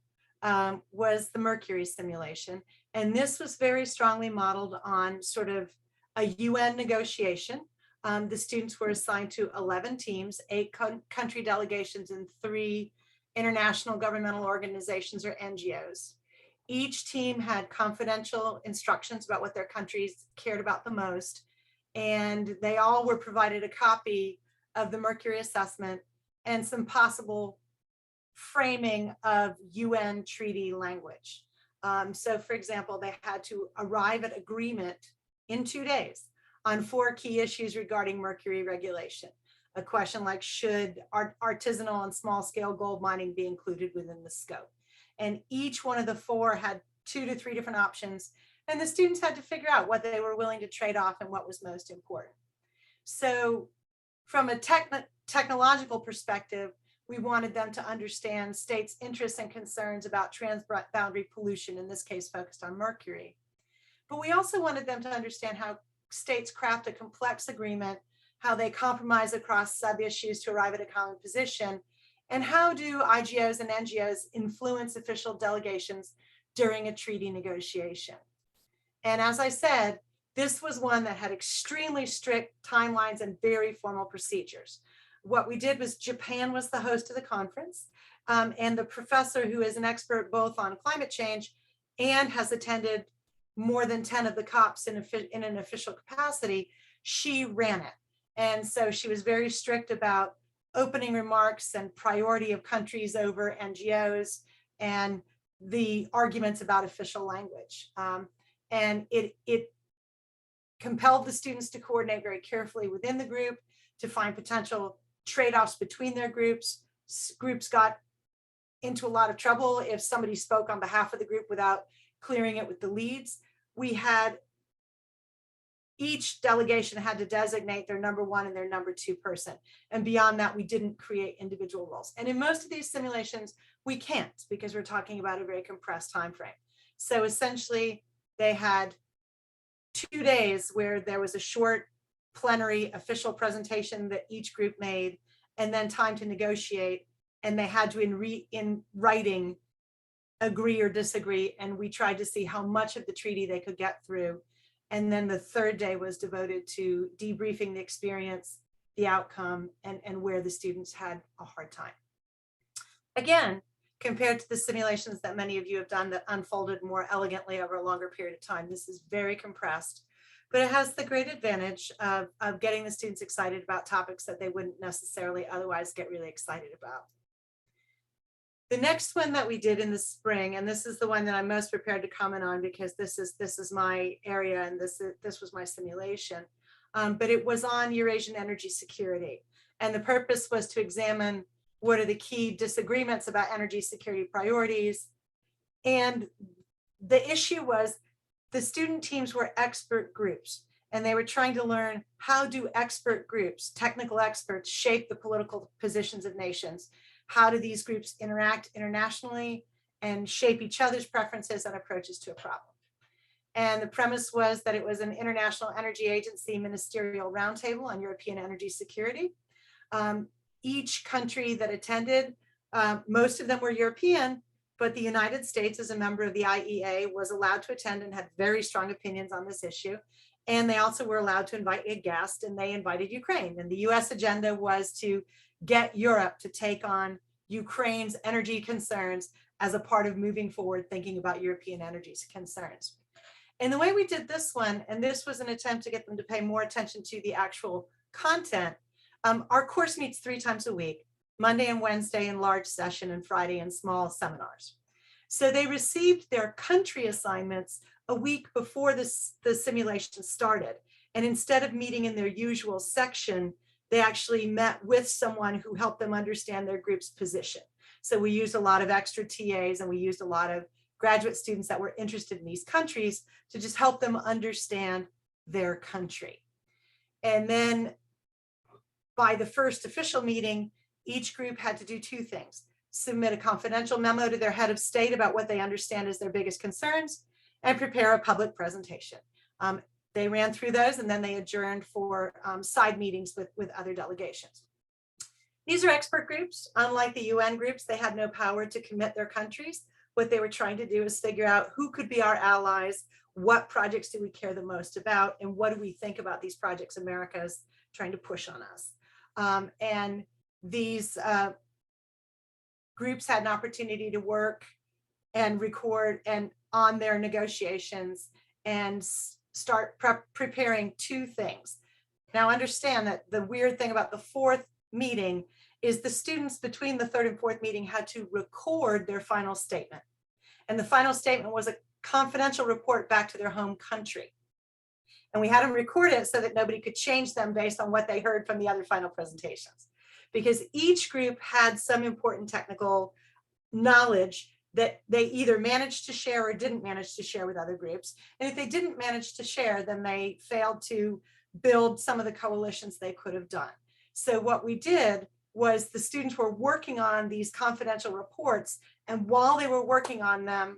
was the Mercury simulation. And this was very strongly modeled on sort of a UN negotiation. The students were assigned to 11 teams, 8 country delegations, and 3 international governmental organizations or NGOs. Each team had confidential instructions about what their countries cared about the most. And they all were provided a copy of the Mercury assessment and some possible framing of UN treaty language. So for example, they had to arrive at agreement in 2 days on 4 key issues regarding mercury regulation. A question like, should artisanal and small scale gold mining be included within the scope? And each one of the 4 had 2 to 3 different options. And the students had to figure out what they were willing to trade off and what was most important. So from a technological perspective, we wanted them to understand states' interests and concerns about transboundary pollution, in this case focused on mercury. But we also wanted them to understand how states craft a complex agreement, how they compromise across sub-issues to arrive at a common position, and how do IGOs and NGOs influence official delegations during a treaty negotiation. And as I said, this was one that had extremely strict timelines and very formal procedures. What we did was Japan was the host of the conference, and the professor, who is an expert both on climate change and has attended more than 10 of the COPs in an official capacity, she ran it. And so she was very strict about opening remarks and priority of countries over NGOs and the arguments about official language. And it compelled the students to coordinate very carefully within the group to find potential trade-offs between their groups. Groups got into a lot of trouble if somebody spoke on behalf of the group without clearing it with the leads. We had each delegation had to designate their number 1 and their number 2 person. And beyond that, we didn't create individual roles. And in most of these simulations, we can't, because we're talking about a very compressed time frame. So essentially, they had 2 days where there was a short plenary official presentation that each group made, and then time to negotiate. And they had to, in writing, agree or disagree. And we tried to see how much of the treaty they could get through. And then the 3rd day was devoted to debriefing the experience, the outcome, and where the students had a hard time. Again, compared to the simulations that many of you have done that unfolded more elegantly over a longer period of time, this is very compressed, but it has the great advantage of getting the students excited about topics that they wouldn't necessarily otherwise get really excited about. The next one that we did in the spring, and this is the one that I'm most prepared to comment on because this is my area and this was my simulation, but it was on Eurasian energy security. And the purpose was to examine what are the key disagreements about energy security priorities. And the issue was the student teams were expert groups, and they were trying to learn, how do expert groups, technical experts, shape the political positions of nations? How do these groups interact internationally and shape each other's preferences and approaches to a problem? And the premise was that it was an International Energy Agency ministerial roundtable on European energy security. Each country that attended, most of them were European, but the United States, as a member of the IEA, was allowed to attend and had very strong opinions on this issue. And they also were allowed to invite a guest, and they invited Ukraine. And the US agenda was to get Europe to take on Ukraine's energy concerns as a part of moving forward, thinking about European energy concerns. And the way we did this one, and this was an attempt to get them to pay more attention to the actual content, our course meets 3 times a week, Monday and Wednesday in large session and Friday in small seminars. So they received their country assignments a week before the simulation started. And instead of meeting in their usual section, they actually met with someone who helped them understand their group's position. So we used a lot of extra TAs and we used a lot of graduate students that were interested in these countries to just help them understand their country. And then by the first official meeting, each group had to do 2 things: submit a confidential memo to their head of state about what they understand as their biggest concerns, and prepare a public presentation. They ran through those and then they adjourned for side meetings with other delegations. These are expert groups. Unlike the UN groups, they had no power to commit their countries. What they were trying to do is figure out who could be our allies, what projects do we care the most about, and what do we think about these projects America is trying to push on us. And these groups had an opportunity to work and record and on their negotiations and start preparing 2 things. Now understand that the weird thing about the 4th meeting is the students between the 3rd and 4th meeting had to record their final statement. And the final statement was a confidential report back to their home country. And we had them record it so that nobody could change them based on what they heard from the other final presentations. Because each group had some important technical knowledge that they either managed to share or didn't manage to share with other groups. And if they didn't manage to share, then they failed to build some of the coalitions they could have done. So what we did was the students were working on these confidential reports, and while they were working on them,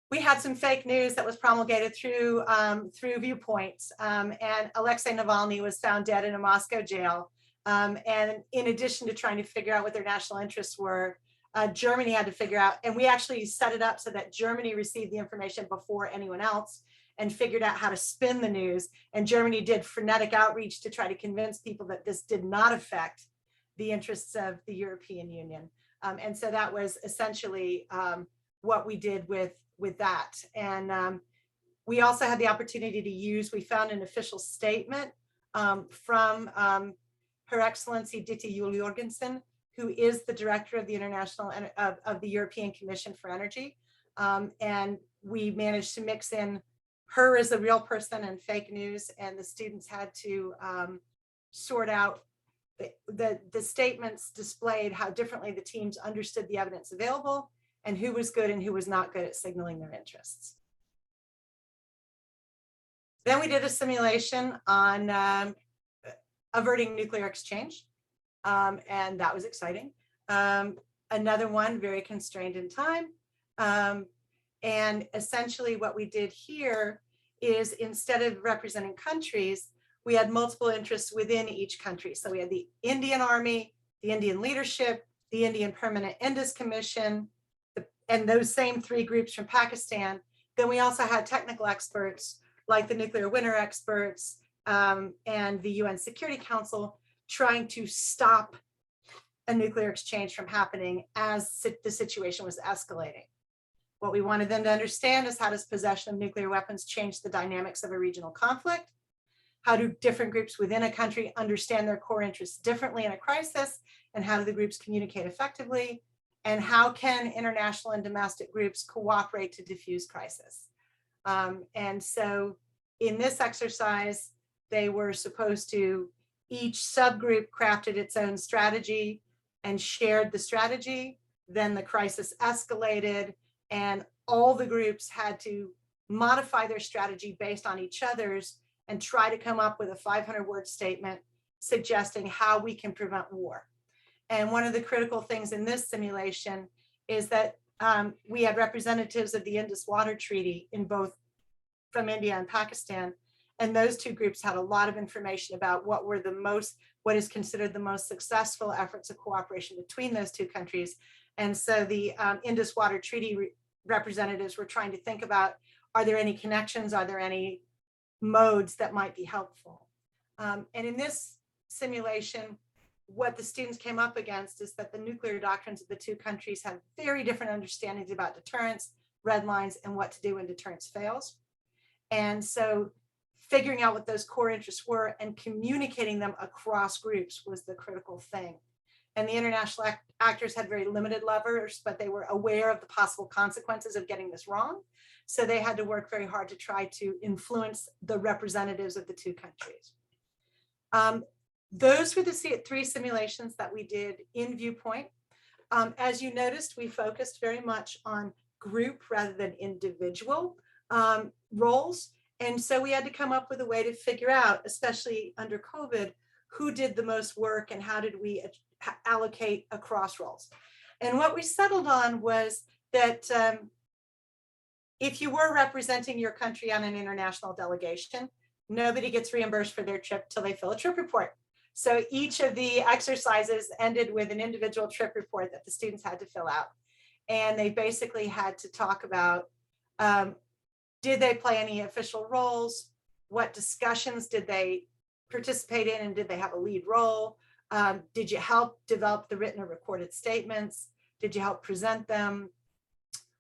we had some fake news that was promulgated through ViewPoint, and Alexei Navalny was found dead in a Moscow jail. And in addition to trying to figure out what their national interests were, Germany had to figure out, and we actually set it up so that Germany received the information before anyone else and figured out how to spin the news. And Germany did frenetic outreach to try to convince people that this did not affect the interests of the European Union. And so that was essentially what we did with that. And we also had the opportunity to use, we found an official statement from Her Excellency Ditte Juul-Jorgensen, who is the director of the of the European Commission for Energy. And we managed to mix in her as a real person and fake news, and the students had to sort out the statements displayed how differently the teams understood the evidence available and who was good and who was not good at signaling their interests. Then we did a simulation on averting nuclear exchange, and that was exciting. Another one, very constrained in time. And essentially what we did here is, instead of representing countries, we had multiple interests within each country. So we had the Indian Army, the Indian leadership, the Indian Permanent Indus Commission, and those same 3 groups from Pakistan. Then we also had technical experts like the nuclear winter experts and the UN Security Council trying to stop a nuclear exchange from happening as the situation was escalating. What we wanted them to understand is, how does possession of nuclear weapons change the dynamics of a regional conflict? How do different groups within a country understand their core interests differently in a crisis? And how do the groups communicate effectively? And how can international and domestic groups cooperate to diffuse crisis? And so in this exercise, they were supposed to, each subgroup crafted its own strategy and shared the strategy. Then the crisis escalated, and all the groups had to modify their strategy based on each other's and try to come up with a 500-word statement suggesting how we can prevent war. And one of the critical things in this simulation is that we had representatives of the Indus Water Treaty in both from India and Pakistan. And those 2 groups had a lot of information about what is considered the most successful efforts of cooperation between those 2 countries. And so the Indus Water Treaty representatives were trying to think about, are there any connections? Are there any modes that might be helpful? And in this simulation, what the students came up against is that the nuclear doctrines of the two countries have very different understandings about deterrence, red lines, and what to do when deterrence fails. And so figuring out what those core interests were and communicating them across groups was the critical thing. And the international actors had very limited levers, but they were aware of the possible consequences of getting this wrong. So they had to work very hard to try to influence the representatives of the two countries. Those were the 3 simulations that we did in ViewPoint. As you noticed, we focused very much on group rather than individual roles. And so we had to come up with a way to figure out, especially under COVID, who did the most work and how did we allocate across roles. And what we settled on was that if you were representing your country on an international delegation, nobody gets reimbursed for their trip till they fill a trip report. So each of the exercises ended with an individual trip report that the students had to fill out. And they basically had to talk about, did they play any official roles? What discussions did they participate in, and did they have a lead role? Did you help develop the written or recorded statements? Did you help present them?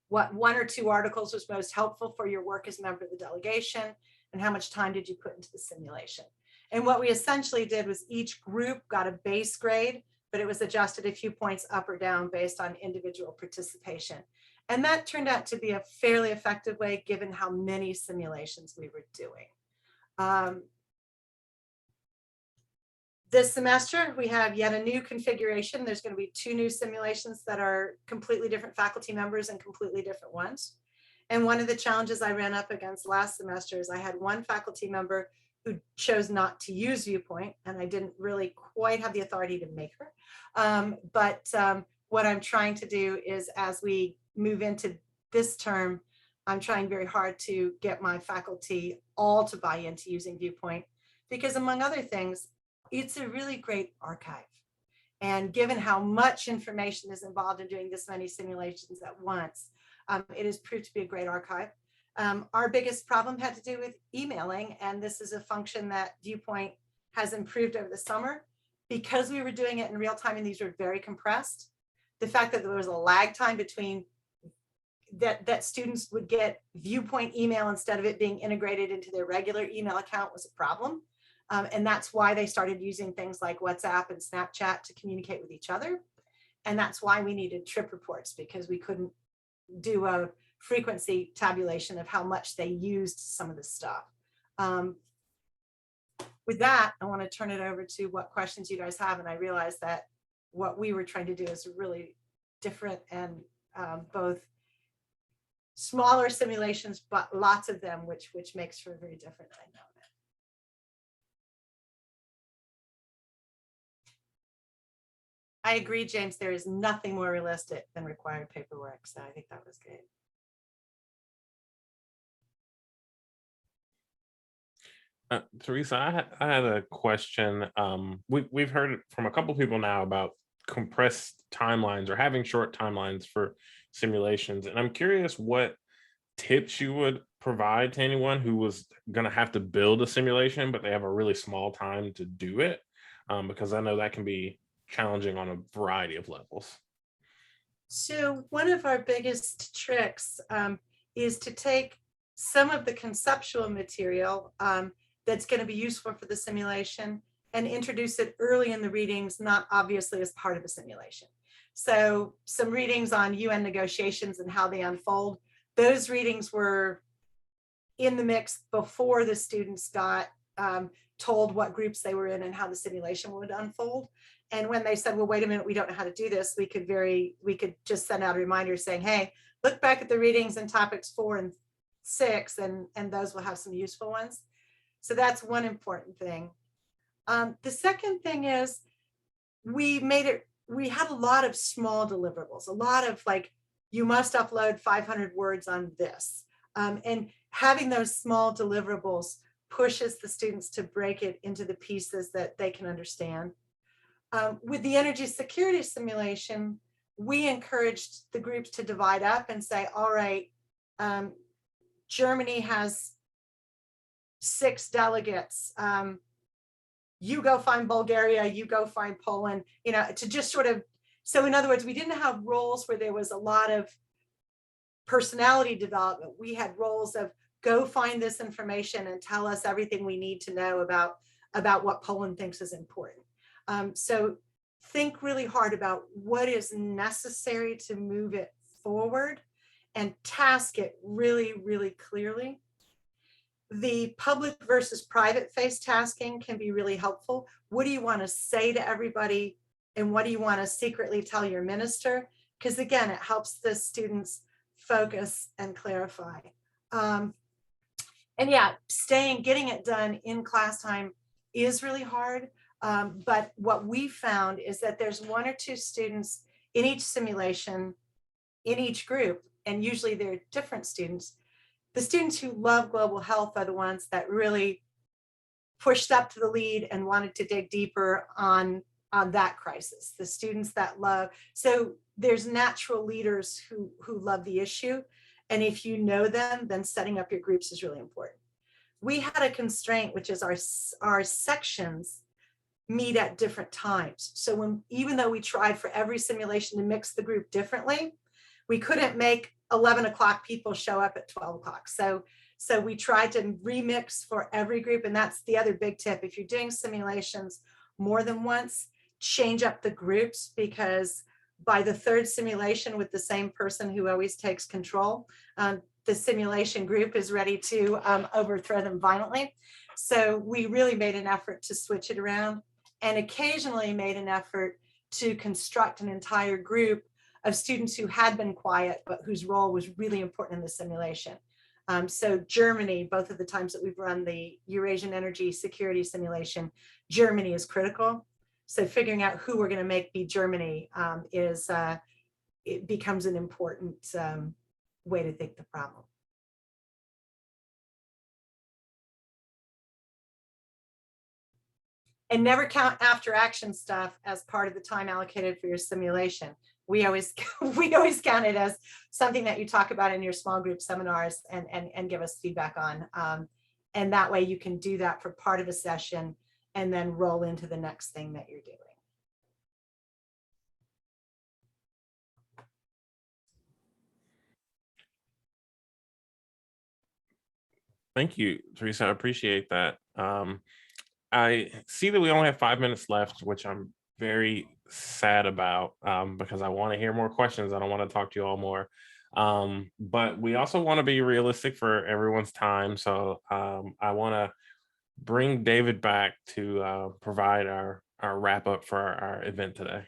What 1 or 2 articles was most helpful for your work as a member of the delegation? And how much time did you put into the simulation? And what we essentially did was each group got a base grade, but it was adjusted a few points up or down based on individual participation. And that turned out to be a fairly effective way, given how many simulations we were doing. This semester, we have yet a new configuration. There's going to be 2 new simulations that are completely different faculty members and completely different ones. And one of the challenges I ran up against last semester is I had one faculty member who chose not to use ViewPoint, and I didn't really quite have the authority to make her. What I'm trying to do is, as we move into this term, I'm trying very hard to get my faculty all to buy into using ViewPoint, because among other things, it's a really great archive. And given how much information is involved in doing this many simulations at once, it has proved to be a great archive. Our biggest problem had to do with emailing, and this is a function that ViewPoint has improved over the summer. Because we were doing it in real time and these were very compressed, the fact that there was a lag time between that students would get ViewPoint email instead of it being integrated into their regular email account was a problem. And that's why they started using things like WhatsApp and Snapchat to communicate with each other. And that's why we needed trip reports, because we couldn't do a frequency tabulation of how much they used some of the stuff. With that, I want to turn it over to what questions you guys have. And I realize that what we were trying to do is really different, and both smaller simulations, but lots of them, which makes for a very different dynamic. I agree, James, there is nothing more realistic than required paperwork. So I think that was good. Teresa, I had a question. We've heard from a couple of people now about compressed timelines or having short timelines for simulations. And I'm curious what tips you would provide to anyone who was going to have to build a simulation, but they have a really small time to do it, because I know that can be challenging on a variety of levels. So one of our biggest tricks is to take some of the conceptual material that's going to be useful for the simulation and introduce it early in the readings, not obviously as part of a simulation. So some readings on UN negotiations and how they unfold, those readings were in the mix before the students got told what groups they were in and how the simulation would unfold. And when they said, well, wait a minute, we don't know how to do this, we could just send out a reminder saying, hey, look back at the readings in topics 4 and 6, and those will have some useful ones. So that's one important thing. The second thing is we had a lot of small deliverables, a lot of like, you must upload 500 words on this. And having those small deliverables pushes the students to break it into the pieces that they can understand. With the energy security simulation, we encouraged the groups to divide up and say, all right, Germany has 6 delegates. you go find Bulgaria, you go find Poland, you know, to just sort of, so in other words, we didn't have roles where there was a lot of personality development. We had roles of go find this information and tell us everything we need to know about what Poland thinks is important. So think really hard about what is necessary to move it forward and task it really, really clearly. The public versus private face tasking can be really helpful. What do you want to say to everybody? And what do you want to secretly tell your minister? Because again, it helps the students focus and clarify. And yeah, getting it done in class time is really hard. But what we found is that there's 1 or 2 students in each simulation, in each group, and usually they're different students. The students who love global health are the ones that really pushed up to the lead and wanted to dig deeper on that crisis. The students that love, so there's natural leaders who love the issue. And if you know them, then setting up your groups is really important. We had a constraint, which is our sections meet at different times. So even though we tried for every simulation to mix the group differently, we couldn't make 11 o'clock people show up at 12 o'clock. So we tried to remix for every group. And that's the other big tip. If you're doing simulations more than once, change up the groups, because by the 3rd simulation with the same person who always takes control, the simulation group is ready to overthrow them violently. So we really made an effort to switch it around, and occasionally made an effort to construct an entire group of students who had been quiet, but whose role was really important in the simulation. So Germany, both of the times that we've run the Eurasian energy security simulation, Germany is critical. So figuring out who we're going to make be Germany it becomes an important way to think the problem. And never count after action stuff as part of the time allocated for your simulation. We always count it as something that you talk about in your small group seminars and give us feedback on. And that way you can do that for part of a session and then roll into the next thing that you're doing. Thank you, Teresa. I appreciate that. I see that we only have 5 minutes left, which I'm very sad about because I want to hear more questions. I don't want to talk to you all more. But we also want to be realistic for everyone's time. So I want to bring David back to provide our wrap up for our event today.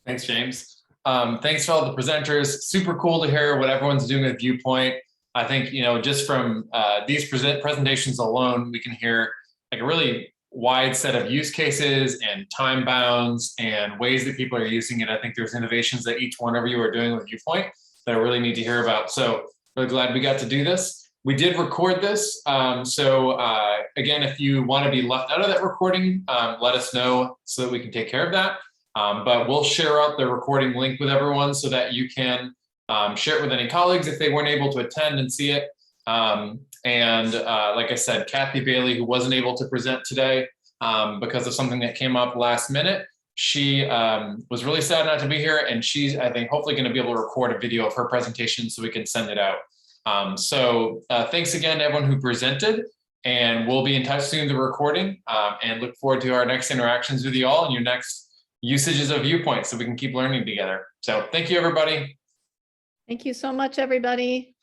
Thanks, James. Thanks to all the presenters. Super cool to hear what everyone's doing with Viewpoint. I think, just from these presentations alone, we can hear like a really wide set of use cases and time bounds and ways that people are using it. I think there's innovations that each one of you are doing with Viewpoint that I really need to hear about. So really glad we got to do this. We did record this. Again, if you want to be left out of that recording, let us know so that we can take care of that. But we'll share out the recording link with everyone so that you can share it with any colleagues if they weren't able to attend and see it. Like I said, Kathy Bailey, who wasn't able to present today because of something that came up last minute, she was really sad not to be here, and she's, I think, hopefully going to be able to record a video of her presentation so we can send it out. Thanks again to everyone who presented, and we'll be in touch soon with the recording, and look forward to our next interactions with you all and your next usages of Viewpoint so we can keep learning together. So thank you, everybody. Thank you so much, everybody.